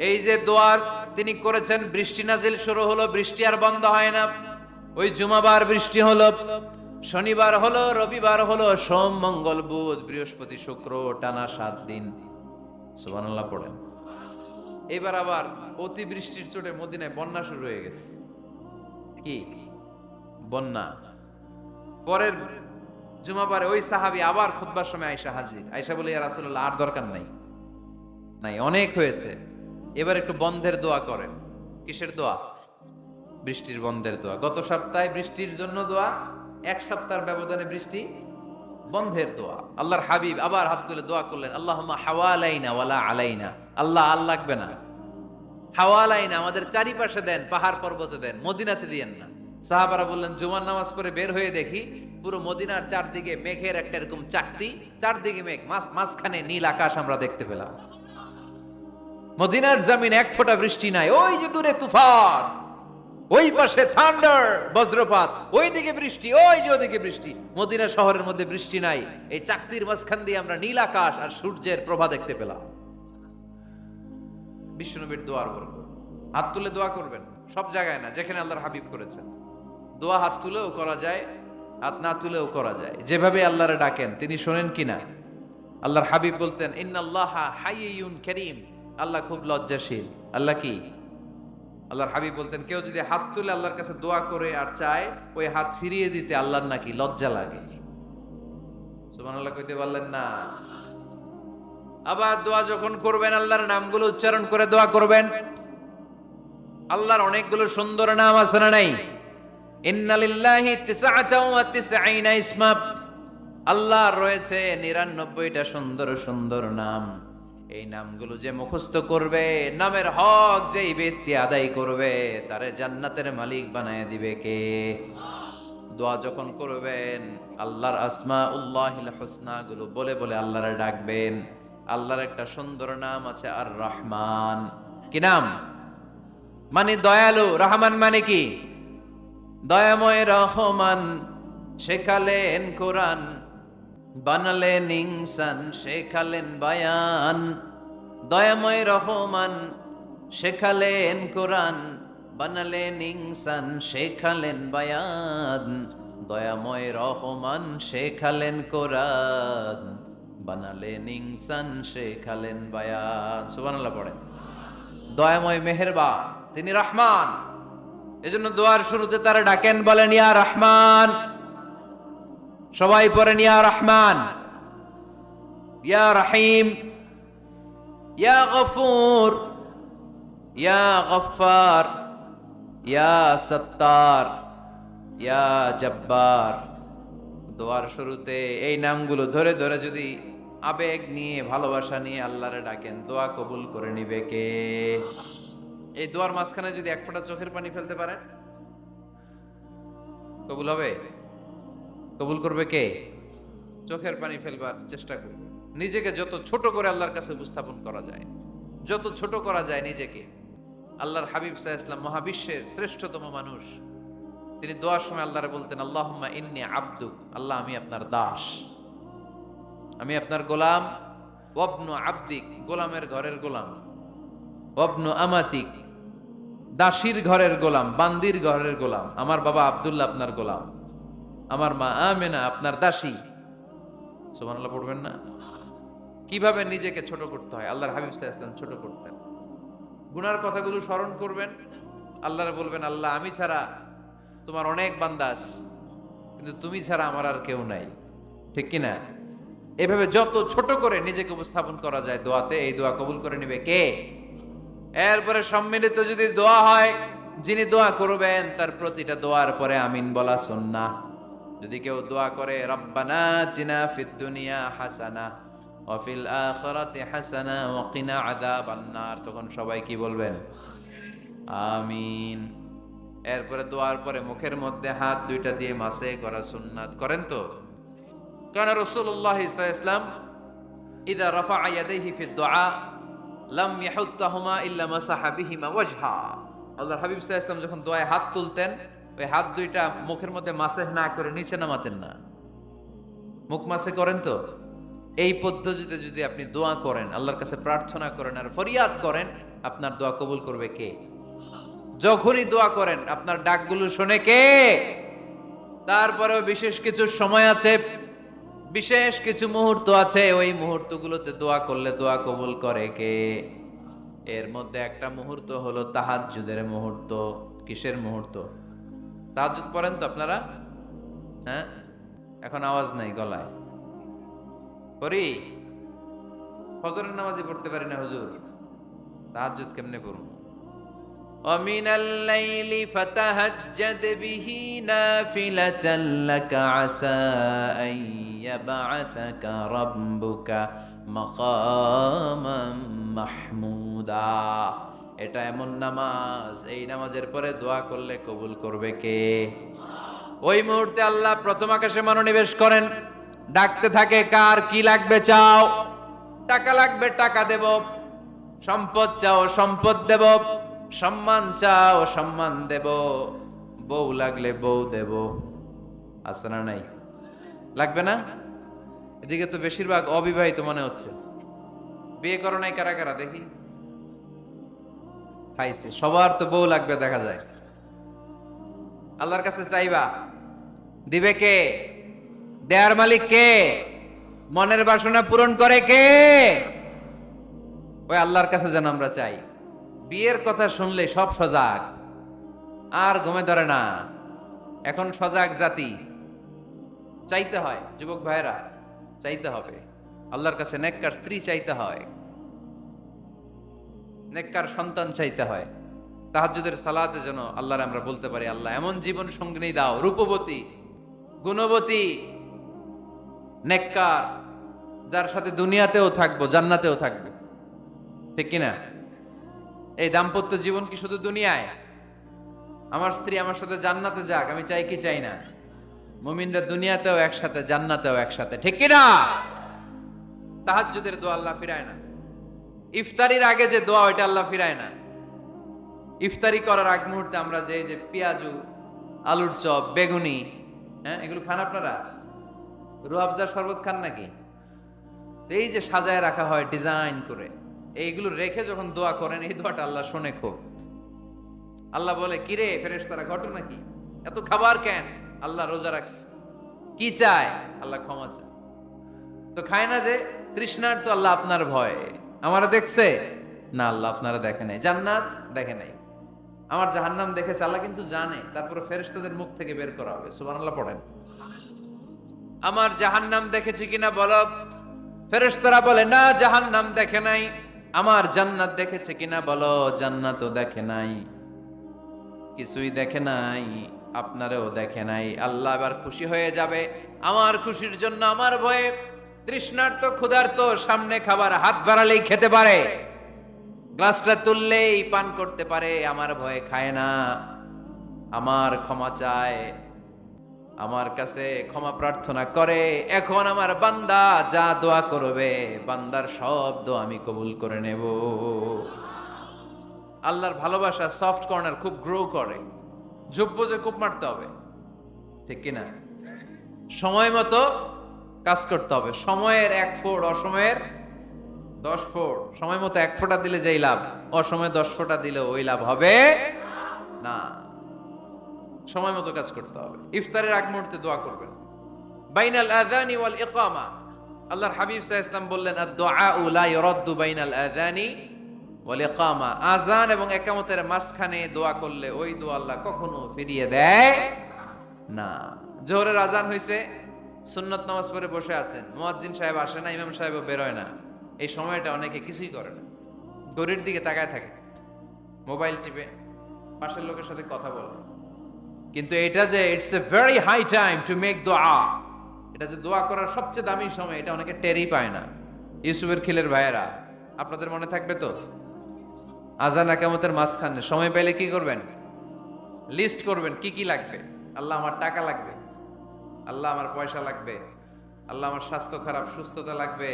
এই যে দোয়ার তিনি করেছেন, বৃষ্টি নাজিল শুরু হলো, বৃষ্টি আর বন্ধ হয় না। ওই জুমাবার বৃষ্টি হলো, শনিবার হলো, রবিবার হলো, সোম মঙ্গল বুধ বৃহস্পতি শুক্র, টানা 7 দিন। সুবহানাল্লাহ পড়েন। এবার আবার অতি বৃষ্টির চোটে মদিনায় বন্যা শুরু হয়ে গেছে। কি বন্যা? পরের জুমাবারে ওই সাহাবী আবার খুতবার সময় আয়েশা হাজির। আয়েশা বলে, ইয়া রাসূলুল্লাহ আর দরকার নাই, নাই অনেক হয়েছে, এবার একটু বন্ধের দোয়া করেন। কিসের দোয়া? বৃষ্টির বন্ধের দোয়া। গত সপ্তাহে বৃষ্টির জন্য দোয়া, এক সপ্তাহের ব্যবধানে বৃষ্টি বন্ধের দোয়া। আল্লাহর হাবিব আবার হাত তুলে দোয়া করলেন, আল্লাহুম্মা হাওয়ালাইনা ওয়ালা আলাইনা। আল্লাহ আর লাগবে না, হাওয়ালাইনা আমাদের চারিপাশে দেন, পাহাড় পর্বতে দেন, মদিনাতে দিয়েন না। সাহাবারা বললেন, জুমার নামাজ পড়ে বের হয়ে দেখি পুরো মদিনার চারদিকে মেঘের একটা এরকম চাকতি, চারদিকে মেঘ, মাঝখানে নীল আকাশ আমরা দেখতে পেলাম। মদিনার জমিন এক ফোঁটা বৃষ্টি নাই। ওই যে দূরে তুফান, ওই পাশে থান্ডার বজ্রপাত, ওইদিকে বৃষ্টি, ওই যে ওদিকে বৃষ্টি। মদিনা শহরের মধ্যে বৃষ্টি নাই, এই চাকতির মাঝখান দিয়ে আমরা নীল আকাশ আর সূর্যের প্রভা দেখতে পেলাম। বিশ্বনবীর দোয়ার বরকত। হাত তুলে দোয়া করবেন, সব জায়গায় না, যেখানে আল্লাহর হাবিব করেছেন। দোয়া হাত তুলেও করা যায়, হাত না তুলেও করা যায়, যেভাবে আল্লাহরে ডাকেন তিনি শোনেন কিনা। আল্লাহর হাবিব বলতেন, ইন্নাল্লাহা হাইয়ুন কারীম, আল্লাহ খুব লজ্জাশীল। আল্লাহ কি? আল্লাহর হাবিব বলতেন, কেউ যদি হাত তুলে আল্লাহর কাছে দোয়া করে আর চায় ওই হাত ফিরিয়ে দিতে আল্লাহর নাকি লজ্জা লাগে। সুবহানাল্লাহ কইতে পারলেন না? আবার দোয়া যখন করবেন আল্লাহর নামগুলো উচ্চারণ করে দোয়া করবেন। আল্লাহর অনেকগুলো সুন্দর নাম আছে না নাই? ইন্নালিল্লাহি 99 ইসমা, আল্লাহর রয়েছে 99টা সুন্দর সুন্দর নাম। এই নামগুলো যে মুখস্থ করবে, নামের হক যেই ব্যক্তি আদায় করবে, তারে জান্নাতের মালিক বানায় দিবে কে? দোয়া যখন করবেন আল্লাহর আসমাউল্লাহিল হুসনা গুলো বলে বলে আল্লাহরে ডাকবেন। আল্লাহর একটা সুন্দর নাম আছে আর রহমান। কি নাম? মানে দয়ালু। রহমান মানে কি? দয়াময়। রহমান শেখালেন কোরআন, বানালেন ইনসান, শেখালেন বায়ান। দয়াময় রহমান শেখালেন কোরআন, বানালেন ইনসান, শেখালেন বায়ান। দয়াময় রহমান শেখালেন কোরআন, বানালেন ইনসান, শেখালেন বায়ান। সুবহানাল্লাহ পড়ে। দয়াময় মেহেরবান, তিনি রহমান। এজন্য দোয়ার শুরুতে তারা ডাকেন, বলেন ইয়া রহমান। সবাই পড়েন ইয়া রহমান, ইয়া রহিম, ইয়া গফুর, ইয়া গফফার, ইয়া সত্তার, ইয়া জব্বার। দোয়ার শুরুতে এই নামগুলো ধরে ধরে যদি আবেগ নিয়ে, ভালোবাসা নিয়ে আল্লাহরে ডাকেন, দোয়া কবুল করে নিবে কে? এই দোয়ার মাঝখানে যদি এক ফোঁটা চোখের পানি ফেলতে পারেন, কবুল হবে? কবুল করবে কে? চোখের পানি ফেলবার চেষ্টা করবে। নিজেকে যত ছোট করে আল্লাহর কাছে উপস্থাপন করা যায়, যত ছোট করা যায় নিজেকে। আল্লাহর হাবিব সাল্লাল্লাহু আলাইহি ওয়াসাল্লাম মহাবিশ্বের শ্রেষ্ঠতম মানুষ, তিনি দোয়ার সময় আল্লাহরে বলতেন, আল্লাহুম্মা ইন্নী আবদুক, আল্লাহ আমি আপনার দাস। আমি আপনার গোলাম, ওয়াবনু আবদিক, গোলামের ঘরের গোলাম, ওয়াবনু আমাতিক, দাসীর ঘরের গোলাম, বান্দির ঘরের গোলাম। আমার বাবা আব্দুল্লাহ আপনার গোলাম, আমার মা আমেনা আপনার দাসী। সুবহানাল্লাহ পড়বেন না? কিভাবে নিজেকে ছোট করতে হয় আল্লাহর হাবিব সাল্লাল্লাহু আলাইহি ওয়াসাল্লাম ছোট করতেন। গুনার কথাগুলো স্মরণ করবেন, আল্লাহরে বলবেন, আল্লাহ আমি ছাড়া তোমার অনেক বান্দা আছে, কিন্তু তুমি ছাড়া আমার আর কেউ নাই, ঠিক কি না? এভাবে যত ছোট করে নিজেকে উপস্থাপন করা যায় দোয়াতে, এই দোয়া কবুল করে নেবে কে? এরপরে সম্মিলিত যদি দোয়া হয়, যিনি দোয়া করবেন তার প্রতিটা দোয়ার পরে আমিন বলা সুন্নাহ। যদি কেউ দোয়া করে রব্বানা আতিনা ফিদ দুনিয়া হাসানা ওয়া ফিল আখিরাতি হাসানা ওয়া কিনা আযাবান নার, তখন সবাই কি বলবেন? আমিন। এরপরে দোয়ার পরে মুখের মধ্যে হাত দুইটা দিয়ে মাসে করা সুন্নাত। করেন তো? কারণ রাসূলুল্লাহ সাল্লাল্লাহু আলাইহি ওয়াসাল্লাম ইযা রাফা'a ইয়াদাইহি ফিদ দুআ লাম ইয়াহুত্তাহুমা ইল্লা মাসাহা বিহিমা ওয়াজহা। আল্লাহর হাবিব সাল্লাল্লাহু আলাইহি ওয়াসাল্লাম যখন দোয়ায় হাত তুলতেন, ওই হাত দুইটা মুখের মধ্যে মাসেহ না করে নিচে নামাতেন না। মুখ মাসে করেন তো? এই পদ্ধতিতে যদি আপনি দোয়া করেন, আল্লাহর কাছে প্রার্থনা করেন আর ফরিয়াদ করেন, আপনার দোয়া কবুল করবে কে? যখনই দোয়া করেন আপনার ডাকগুলো শোনে কে? তারপরেও বিশেষ কিছু সময় আছে, বিশেষ কিছু মুহূর্ত আছে, ওই মুহূর্তগুলোতে দোয়া করলে দোয়া কবুল করে কে? এর মধ্যে একটা মুহূর্ত হলো তাহাজ্জুদের মুহূর্ত। কিসের মুহূর্ত? তাহাজ্জুদ পড়েন তো আপনারা? হ্যাঁ, এখন আওয়াজ নাই গলায়। পড়ি? ফজরের নামাজই পড়তে পারি না হুজুর, তাহাজ্জুদ কেমনে পড়ুন? ومن الليل فتهجد به نافلة لك عسى أن يبعثك ربك مقاما محمودا। এটা এমন নামাজ, এই নামাজের পরে দোয়া করলে কবুল করবে কে? ওই মুহূর্তে আল্লাহ প্রথম আকাশে মনোনিবেশ করেন, ডাকতে থাকে, কার কি লাগবে চাও? টাকা লাগবে টাকা দেব, সম্পদ চাও সম্পদ দেব, সম্মান চাও সম্মান দেব, বউ লাগলে বউ দেব। আছে না নাই? লাগবে না? এদিকে তো বেশিরভাগ অবিবাহিত মনে হচ্ছে। বিয়ে করো নাই কারা কারা দেখি? খাইছে। সবার তো বউ লাগবে দেখা যায়। আল্লাহর কাছে চাইবা, দিবে কে? দেয়ার মালিক কে? মনের বাসনা পূরণ করে কে? ওই আল্লাহর কাছে যেন আমরা চাই। বিয়ের কথা শুনলে সব সজাগ, আর ঘুমে ধরে না। এখন সজাগ জাতি, চাইতে হয়। যুবক ভাইরা, চাইতে হবে আল্লাহর কাছে। নেককার স্ত্রী চাইতে হয়, নেককার সন্তান চাইতে হয়। তাহাজ্জুদের সালাতে যেন আল্লাহর আমরা বলতে পারি, আল্লাহ এমন জীবন সঙ্গিনী দাও, রূপবতী, গুণবতী, নেককার, যার সাথে দুনিয়াতেও থাকবো জান্নাতেও থাকবে, ঠিক কিনা? এই দাম্পত্য জীবন কি শুধু দুনিয়ায়? আমার স্ত্রী আমার সাথে জান্নাতে যাক, আমি চাই কি চাই না? মুমিনরা দুনিয়াতেও একসাথে জান্নাতেও একসাথে, ঠিক কিনা? তাহাজ্জুদের দোয়া আল্লাহ ফিরায় না। ইফতারির আগে যে দোয়া, ওইটা আল্লাহ ফিরায় না। ইফতারি করার আগ মুহূর্তে আমরা যে পেঁয়াজু, আলুর চপ, বেগুনি, হ্যাঁ, এগুলো খান আপনারা? রুয়াবজার শরবত খান নাকি? এই যে সাজায় রাখা হয় ডিজাইন করে, এইগুলো রেখে যখন দোয়া করেন, এই দোয়াটা আল্লাহ শোনে খুব। আল্লাহ বলে, কিরে ফেরেশতারা, ঘটনা কি? এত খাবার কেন? আল্লাহ রোজা রাখছে। কি চায়? আল্লাহ ক্ষমা চায়। তো খায় না যে তৃষ্ণার, তো আল্লাহ আপনার ভয়। আমারা দেখছে না? আল্লাহ আপনারা দেখে নাই। জান্নাত দেখে নাই, আমার জাহান্নাম দেখেছে আল্লাহ কিন্তু জানে। তারপরে ফেরেশতাদের মুখ থেকে বের করা হবে। সুবহানাল্লাহ পড়েন। আমার জাহান্নাম দেখেছি কিনা বলো? ফেরেশতারা বলে না, জাহান্নাম দেখে নাই। আমার জান্নাত দেখেছে কিনা বলো? জান্নাতও দেখে নাই, কিছুই দেখে নাই, আপনারেও দেখে নাই। আল্লাহ এবার খুশি হয়ে যাবে। আমার খুশির জন্য আমার ভয়ে তৃষ্ণার্ত ক্ষুধার্ত সামনে খাবার হাত বাড়ালেই খেতে পারে, গ্লাসটা তুললেই পান করতে পারে, আমার ভয়ে খায় না। আমার ক্ষমা চায়, আমার কাছে ক্ষমা প্রার্থনা করে। এখন আমার বান্দা যা দোয়া করবে, বান্দার সব দোয়া আমি কবুল করে নেব। আল্লাহর ভালোবাসা সফট কর্নার খুব গ্রো করে, ঝুপ বুঝে খুব মারতে হবে, ঠিক কিনা? সময় মতো কাজ করতে হবে। সময়ের 1 ফোঁট, অসময়ের 10 ফোঁট। সময় মতো 1 ফোঁটা দিলে যেই লাভ, অসময়ে 10 ফোঁটা দিলে ওই লাভ হবে না। সময় মতো কাজ করতে হবে। ইফতারের আগ মুহূর্তে দোয়া করবেন। বাইনাল আযানি ওয়াল ইকামা, আল্লাহর হাবিব সাল্লাল্লাহু আলাইহি ওয়াসাল্লাম বললেন, আদ-দুআউ লা ইউরাদ্দু বাইনাল আযানি ওয়াল ইকামা। আযান এবং ইকামতের মাঝখানে দোয়া করলে ওই দোয়া আল্লাহ কখনো ফিরিয়ে দেয় না। জোহরের আযান হইছে, সুন্নত নামাজ পড়ে বসে আছেন, মুয়াজ্জিন সাহেব আসে না, ইমাম সাহেবও বেরোয় না। এই সময়টা অনেকে কিছুই করে না, ঘড়ির দিকে তাকায় থাকে, মোবাইল টিপে, পাশের লোকের সাথে কথা বলে। কিন্তু এটা যে it's a very high time to make দোয়া, এটা যে দোয়া করার সবচেয়ে দামি সময়, এটা অনেকে টেরই পায় না। ইউসুফের খিলের ভাইয়েরা, আপনাদের মনে থাকবে তো, আযান ইকামতের মাঝখানে সময় পেলে কি করবেন? লিস্ট করবেন কি কি লাগবে। আল্লাহ আমার টাকা লাগবে, আল্লাহ আমার পয়সা লাগবে, আল্লাহ আমার স্বাস্থ্য খারাপ, সুস্থতা লাগবে,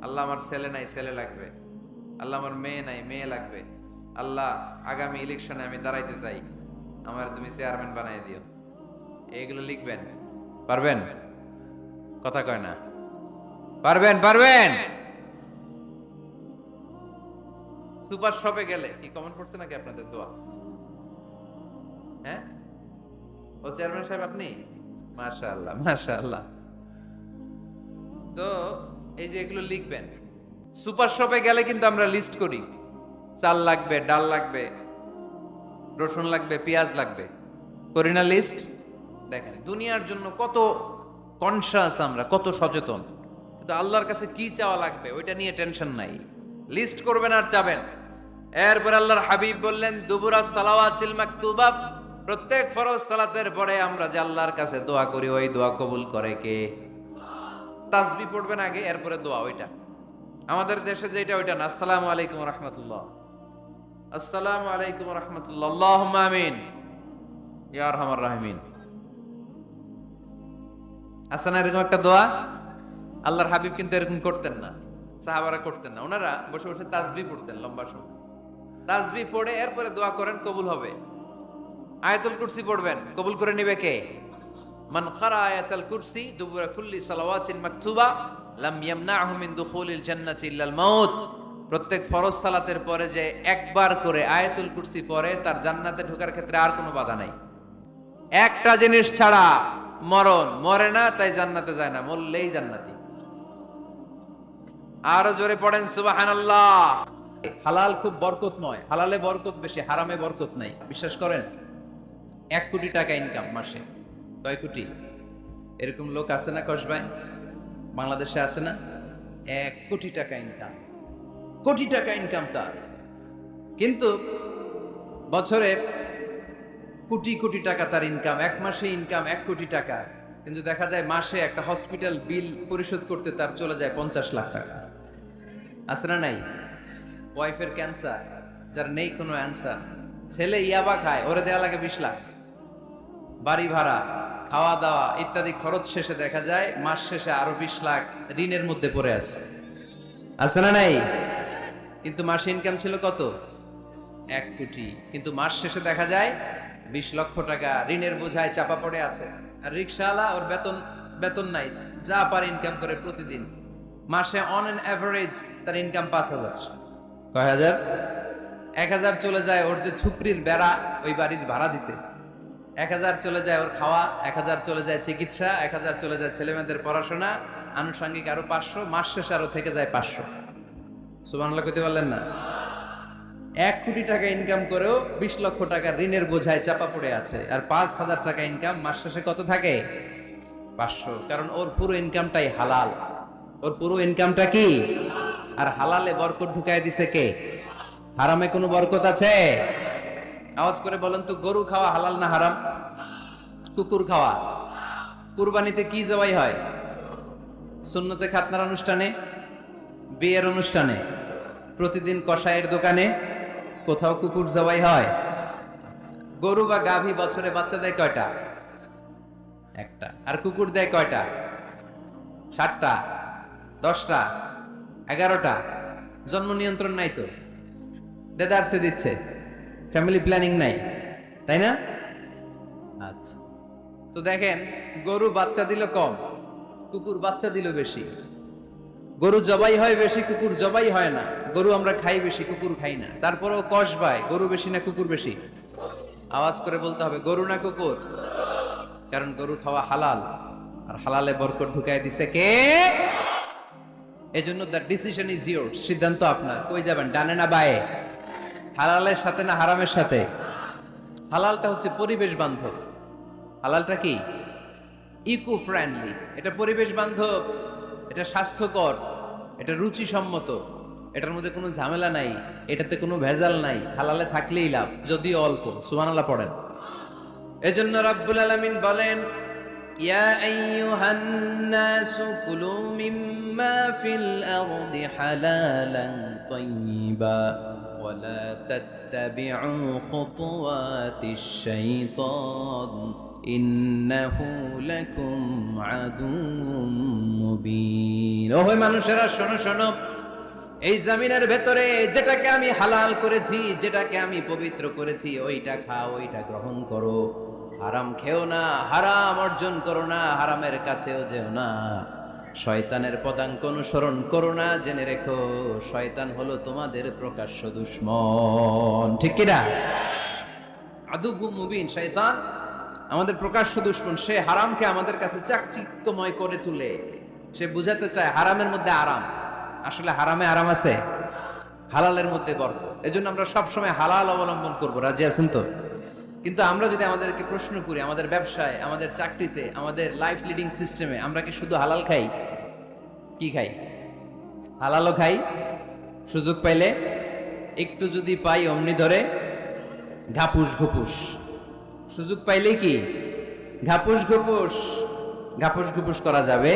আল্লাহ আমার ছেলে নাই, ছেলে লাগবে, আল্লাহ আমার মেয়ে নাই, মেয়ে লাগবে, আল্লাহ আগামী ইলেকশনে আমি দাঁড়াইতে চাই, আমার তুমি চেয়ারম্যান বানাই দিও। এইগুলো লিখবেন। পারবেন? কথা কয় না। পারবেন? পারবেন? সুপার শপে গেলে কি কমেন্ট পড়ছে নাকি আপনাদের দোয়া? হ্যাঁ, ও চেয়ারম্যান সাহেব আপনি? মাশাআল্লাহ, মাশাআল্লাহ। তো এই যে এগুলো লিখবেন। সুপার শপে গেলে কিন্তু আমরা লিস্ট করি, চাল লাগবে, ডাল লাগবে, রসুন লাগবে, পেঁয়াজ লাগবে, করি না লিস্ট? দেখেন দুনিয়ার জন্য কত কনসাস আমরা, কত সচেতন, কিন্তু আল্লাহর কাছে কি চাওয়া লাগবে ওইটা নিয়ে টেনশন নাই। লিস্ট করবেন আর চাবেন। এরপর আল্লাহর হাবিব বললেন, দুবুরা সালাওয়াতিল মাকতুবা, প্রত্যেক ফরজ সালাতের পরে আমরা যে আল্লাহর কাছে দোয়া করি, ওই দোয়া কবুল করে কে? তাসবিহ পড়বেন আগে, এরপরে দোয়া। ওইটা আমাদের দেশে যেটা, ওইটা না। আসসালামু আলাইকুম ওয়া রাহমাতুল্লাহ, আসসালামু আলাইকুম ওয়া রাহমাতুল্লাহ, আল্লাহুম্মা আমিন ইয়া আরহামার রাহিমিন। আছে না এরকম একটা দোয়া? আল্লাহর হাবিব কিন্তু এরকম করতেন না, সাহাবারা করতেন না। ওনারা বসে বসে তাসবিহ পড়তেন লম্বা সময়। তাসবিহ পড়ে এরপরে দোয়া করেন, কবুল হবে। আয়াতুল কুরসি পড়বেন, কবুল করে নেবে কে? মান ক্বারা আয়াতুল কুরসি দুবুরা কুল্লি সালাওয়াতিন মাকতুবা লাম ইয়ামনাহু মিন দুখুলিল জান্নাতি ইল্লাল মাউত। প্রত্যেক ফরজ সালাতের পরে যে একবার করে আয়াতুল কুরসি পড়ে, তার জান্নাতে ঢোকার ক্ষেত্রে আর কোনো বাধা নাই। একটা জিনিস ছাড়া, মরণ। মরে না তাই জান্নাতে যায় না, মরলেই জান্নাতি। আরো জোরে পড়েন সুবহানাল্লাহ। হালাল খুব বরকতময়, হালালে বরকত বেশি, হারামে বরকত নাই। বিশ্বাস করেন? 1 কোটি টাকা ইনকাম মাসে। কয় কোটি? এরকম লোক আছে না কসবাই? বাংলাদেশে আছে না? 1 কোটি টাকা ইনকাম, কোটি টাকা ইনকাম তার। কিন্তু বছরে কোটি কোটি টাকা তার ইনকাম, 1 মাসে ইনকাম 1 কোটি টাকা। কিন্তু দেখা যায় মাসে একটা হসপিটাল বিল পরিশোধ করতে তার চলে যায় 50 লাখ টাকা। আছে না নাই? ওয়াইফের ক্যান্সার, যার নেই কোনো অ্যান্সার। ছেলে ইয়াবা খায়, ওরে দেয়া লাগে 20 লাখ। বাড়ি ভাড়া, খাওয়া দাওয়া ইত্যাদি খরচ শেষে দেখা যায় মাস শেষে আরো 20 লাখ ঋণের মধ্যে পড়ে আছে। আছে না নাই? কিন্তু মাসে ইনকাম ছিল কত? 1 কোটি। কিন্তু মাস শেষে দেখা যায় 20 লক্ষ টাকা ঋণের বোঝায় চাপা পড়ে আছে। আর রিকশাওয়ালা, ওর বেতন নাই, যা পারে ইনকাম করে প্রতিদিন। মাসে অন অ্যান এভারেজ তার ইনকাম 5,000। কয় হাজার? 1,000 চলে যায় ওর যে ছুকরির বেড়া, ওই বাড়ির ভাড়া দিতে। 1,000 চলে যায় ওর খাওয়া, 1,000 চলে যায় চিকিৎসা, 1,000 চলে যায় ছেলেমেয়েদের পড়াশোনা, আনুষঙ্গিক আরো 500, মাস শেষে আরো থেকে যায় 500। সুবহানাল্লাহ কইতে পারলেন না? 1 কোটি টাকা ইনকাম করেও 20 লক্ষ টাকা ঋণের বোঝায় চাপা পড়ে আছে। আর 5,000 টাকা ইনকাম, মাস শেষে কত থাকে? 500। কারণ ওর পুরো ইনকামটাই হালাল। ওর পুরো ইনকামটা কি? আর হালালে বরকত ঢুকায় দিছে কে? হারামে কোনো বরকত আছে? আওয়াজ করে বলেন তো, গরু খাওয়া হালাল না হারাম? কুকুর খাওয়া? কুরবানিতে কি জবাই হয়? সুন্নতে খাতনার অনুষ্ঠানে, বিয়ের অনুষ্ঠানে, প্রতিদিন কসাইয়ের দোকানে, কোথাও কুকুর জবাই হয়? গরু বা গাভী বছরে বাচ্চা দেয় কয়টা? একটা। আর কুকুর দেয় কয়টা? 7টা, 10টা, 11টা। জন্ম নিয়ন্ত্রণ নাই তো, দেদারসে দিচ্ছে, ফ্যামিলি প্ল্যানিং নাই, তাই না? আচ্ছা, তো দেখেন গরু বাচ্চা দিল কম, কুকুর বাচ্চা দিল বেশি। গরু জবাই হয় বেশি, কুকুর জবাই হয় না। গরু আমরা খাই বেশি, কুকুর খাই না। তারপরেও কসবায় গরু বেশি না কুকুর বেশি? আওয়াজ করে বলতে হবে গরু না কুকুর। কারণ গরু খাওয়া হালাল, আর হালালে বরকত ঢুকাই দিছে কে? এজন্য দ্য ডিসিশন ইজ ইয়োরস, সিদ্ধান্ত আপনার। কই যাবেন, ডানে না বায়ে? হালালের সাথে না হারামের সাথে? হালালটা হচ্ছে পরিবেশ বান্ধব। হালালটা কি? Eco friendly. এটা পরিবেশ বান্ধব, এটা স্বাস্থ্যকর, এটা রুচিসম্মত, এটার মধ্যে কোনো ঝামেলা নাই, এটাতে কোনো ভেজাল নাই। হালালে থাকলেই লাভ, যদিও অল্প। সুবহানাল্লাহ পড়েন। এজন্য রাব্বুল আলামিন বলেন, ইয়া আইয়ুহান নাসু কুলু মিম্মা ফিল আরদি হালালান তাইয়্যিবা ওয়া লা তাত্তাবিউ খুতুওয়াতিশ শাইতান ইন্নাহু লাকুম আদুউম মুবিন। ওহে মানুষেরা, শোনো শোনো, এই জমিনের ভেতরে যেটাকে আমি হালাল করেছি, যেটাকে আমি পবিত্র করেছি, ওইটা খাও, ওইটা গ্রহণ করো। হারাম খেও না, হারাম অর্জন করো না, হারামের কাছেও যেও না। শয়তানের পদাঙ্ক অনুসরণ করো না। জেনে রেখো, শয়তান হলো তোমাদের প্রকাশ্য দুশমন। ঠিক কি না? আদুউম মুবিন। শয়তান আমাদের প্রকাশ্য দুশমন। সে হারামকে আমাদের কাছে চাকচিক্যময় করে তুলে। সে বুঝাতে চায় হারামের মধ্যে আরাম। আসলে হারামে আরাম আছে, হালালের মধ্যে বরকত। এজন্য আমরা সবসময় হালাল অবলম্বন করব। রাজি আছেন তো? কিন্তু আমরা যদি আমাদেরকে প্রশ্ন করি, আমাদের ব্যবসায়, আমাদের চাকরিতে, আমাদের লাইফ লিডিং সিস্টেমে আমরা কি শুধু হালাল খাই? কি খাই? হালালও খাই, সুযোগ পাইলে একটু যদি পাই অমনি ধরে ঘাপুস ঘুপুস। সুযোগ পাইলে কি ঘাপুস ঘুপুস? ঘাপুস ঘুপুস করা যাবে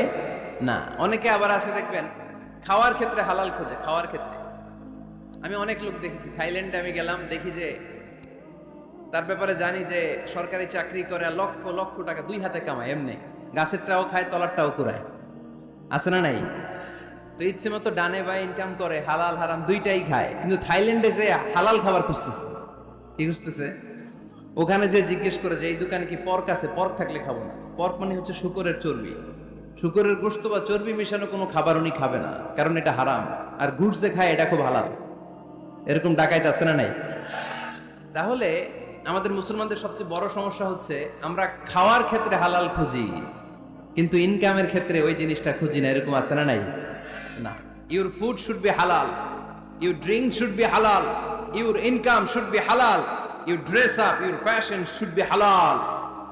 না। অনেকে আবার আছে দেখবেন, খাওয়ার ক্ষেত্রে হালাল খোঁজে। খাওয়ার ক্ষেত্রে আমি অনেক লোক দেখেছি। থাইল্যান্ডে আমি গেলাম, দেখি যে তার ব্যাপারে জানি যে সরকারি চাকরি করে, লক্ষ লক্ষ টাকা দুই হাতে কামায়। এমনি গাছেরটাও খায়, তলারটাও কুড়ায়। আছে না নাই? তো ইচ্ছে মতো ডানে বাই ইনকাম করে, হালাল হারাম দুইটাই খায়। কিন্তু থাইল্যান্ডে যে হালাল খাবার খুঁজতেছে। কি খুঁজতেছে? ওখানে যে জিজ্ঞেস করে যে এই দোকানে কি পর্ক আছে? পর্ক থাকলে খাবো না। পর্ক মানে হচ্ছে শুকরের চর্বি। শুকরের গোশত বা চর্বি মিশানো কোনো খাবার উনি খাবে না, কারণ এটা হারাম। আর গুড় যে খায় এটা খুব হালাল। এরকম ডাকাইত আছে না নাই? তাহলে আমাদের মুসলমানদের সবচেয়ে বড় সমস্যা হচ্ছে আমরা খাওয়ার ক্ষেত্রে হালাল খুঁজি, কিন্তু ইনকামের ক্ষেত্রে ওই জিনিসটা খুঁজি না। এরকম আছে না নাই? না। Your food should be halal, your drinks should be halal, your income should be halal, your dress up, your fashion should be halal,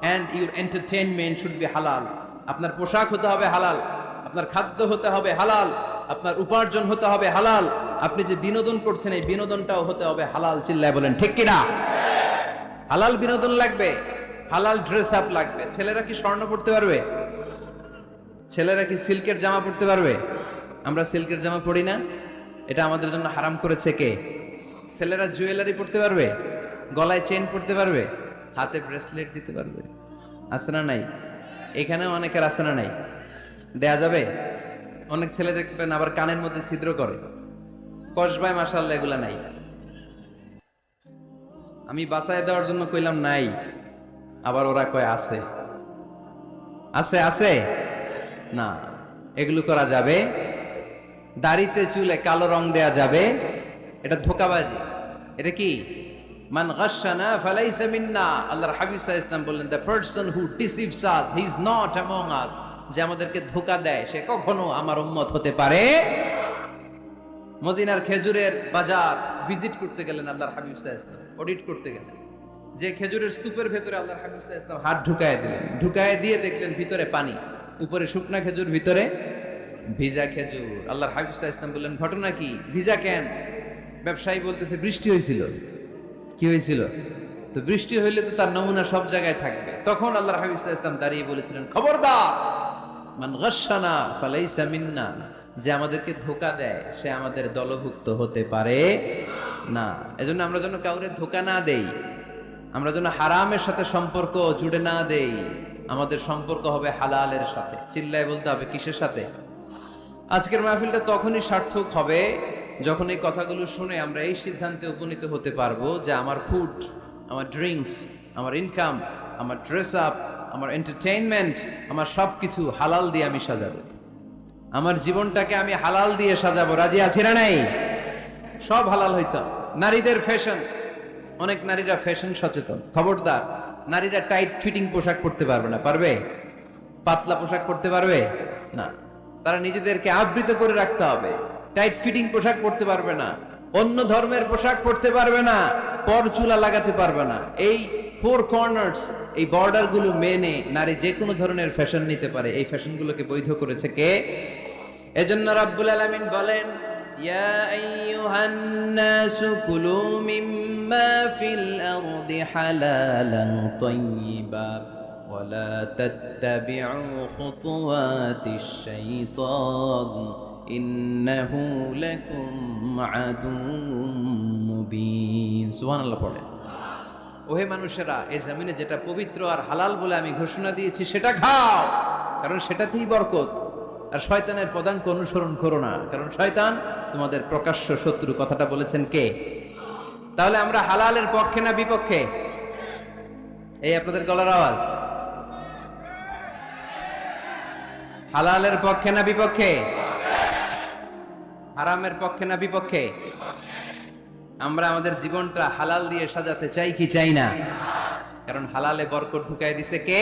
and your entertainment should be halal. আপনার পোশাক হতে হবে হালাল, আপনার খাদ্য হতে হবে হালাল, আপনার উপার্জন হতে হবে হালাল, আপনি যে বিনোদন করছেন এই বিনোদনটাও হতে হবে হালাল। চিল্লায় বলেন ঠিক কিনা? হালাল বিনোদন লাগবে, হালাল ড্রেস আপ লাগবে। ছেলেরা কি স্বর্ণ পড়তে পারবে? ছেলেরা কি সিল্কের জামা পড়তে পারবে? আমরা সিল্কের জামা পড়ি না, এটা আমাদের জন্য হারাম করেছে কে? ছেলেরা জুয়েলারি পড়তে পারবে? গলায় চেন পড়তে পারবে? হাতে ব্রেসলেট দিতে পারবে? আছে না নাই? এখানেও অনেকের আছে না নাই? দেয়া যাবে? অনেক ছেলে দেখবেন আবার কানের মধ্যে ছিদ্র করে। কসবায় মাশাআল্লাহ এগুলা নাই। আমি বাঁচায় দেওয়ার জন্য কইলাম নাই, আবার ওরা কয় আছে। আছে আছে না, এগুলো করা যাবে? দাড়িতে চুলে কালো রং দেয়া যাবে? এটা ধোঁকাবাজি। এটা কি? মান গাশশানা ফালাইসা মিন্না। আল্লাহর হাবিব সাল্লাল্লাহু আলাইহি ওয়াসাল্লাম বললেন, the person who deceives us he is not among আস। যে আমাদেরকে ধোঁকা দেয় সে কখনো আমার উম্মত হতে পারে। মদিনার খেজুরের বাজার ভিজিট করতে গেলেন আল্লাহর হাবিব সাল্লাল্লাহু আলাইহি ওয়াসাল্লাম, অডিট করতে গেলেন। যে খেজুরের স্তূপের ভেতরে আল্লাহর হাবিব সাল্লাল্লাহু আলাইহি ওয়াসাল্লাম হাত ঢুকায় দিলেন। ঢুকায় দিয়ে দেখলেন ভিতরে পানি, উপরে শুকনা খেজুর, ভিতরে ভিজা খেজুর। আল্লাহর হাবিব সাল্লাল্লাহু আলাইহি ওয়াসাল্লাম বললেন, ঘটনা কি? ভিজা কেন? ব্যবসায়ী বলতেছে বৃষ্টি হয়েছিল। কি হয়েছিল? তো বৃষ্টি হইলে তো তার নমুনা সব জায়গায় থাকবে। তখন আল্লাহর হাবিব সাল্লাল্লাহু আলাইহি ওয়াসাল্লাম দাঁড়িয়ে বলেছিলেন, খবরদার, মান গাশশানা ফালাইসা মিন্না। যে আমাদেরকে ধোঁকা দেয় সে আমাদের দলভুক্ত হতে পারে না। এজন্য আমরা যেন কাউরে ধোঁকা না দেই, আমরা যেন হারামের সাথে সম্পর্ক জুড়ে না দেই। আমাদের সম্পর্ক হবে হালালের সাথে। চিল্লায় বলতে হবে কিসের সাথে? আজকের মাহফিলটা তখনই সার্থক হবে যখন এই কথাগুলো শুনে আমরা এই সিদ্ধান্তে উপনীত হতে পারবো যে আমার ফুড, আমার ড্রিঙ্কস, আমার ইনকাম, আমার ড্রেস আপ, আমার এন্টারটেইনমেন্ট, আমার সবকিছু হালাল দিয়ে আমি সাজাবো। আমার জীবনটাকে আমি হালাল দিয়ে সাজাবো। রাজি আছি না নাই? সব হালাল হইতো। নারীদের ফ্যাশন, অনেক নারীরা ফ্যাশন সচেতন। খবরদার, নারীরা টাইট ফিটিং পোশাক পরতে পারবে না। পারবে? পাতলা পোশাক পরতে পারবে না। তারা নিজেদেরকে আবৃত করে রাখতে হবে। টাইট ফিটিং পোশাক পরতে পারবে না, অন্য ধর্মের পোশাক পরতে পারবে না, পর চুলা লাগাতে পারবে না। এই ফোর কর্নার্স, এই বর্ডার গুলো মেনে নারী যে কোনো ধরনের ফ্যাশন নিতে পারে। এই ফ্যাশন গুলোকে বৈধ করেছে কে? এজন্য রাব্বুল আলামিন বলেন, ইয়া আইয়ুহান নাসু কুলু মিম্মা ফিল আরদি হালালান তাইয়্যিবা ওয়ালা তাত্তাবিউ খুতুওয়াতিশ শাইতান ইন্নাহু লাকুম আদুউম মুবিন। সুবহানাল্লাহ পড়েন। ওহে মানুষেরা, এই জমিনে যেটা পবিত্র আর হালাল বলে আমি ঘোষণা দিয়েছি সেটা খাও, কারণ সেটাতেই বরকত। আর শয়তানের পদাঙ্ক অনুসরণ করো না, কারণ শয়তান তোমাদের প্রকাশ্য শত্রু। কথাটা বলেছেন কে? তাহলে আমরা হালালের পক্ষে না বিপক্ষে? এই আপনাদের গলার আওয়াজ। হালালের পক্ষে না বিপক্ষে? হারামের পক্ষে না বিপক্ষে? আমরা আমাদের জীবনটা হালাল দিয়ে সাজাতে চাই কি চাই না? কারণ হালালে বরকত ঢুকাই দিছে কে?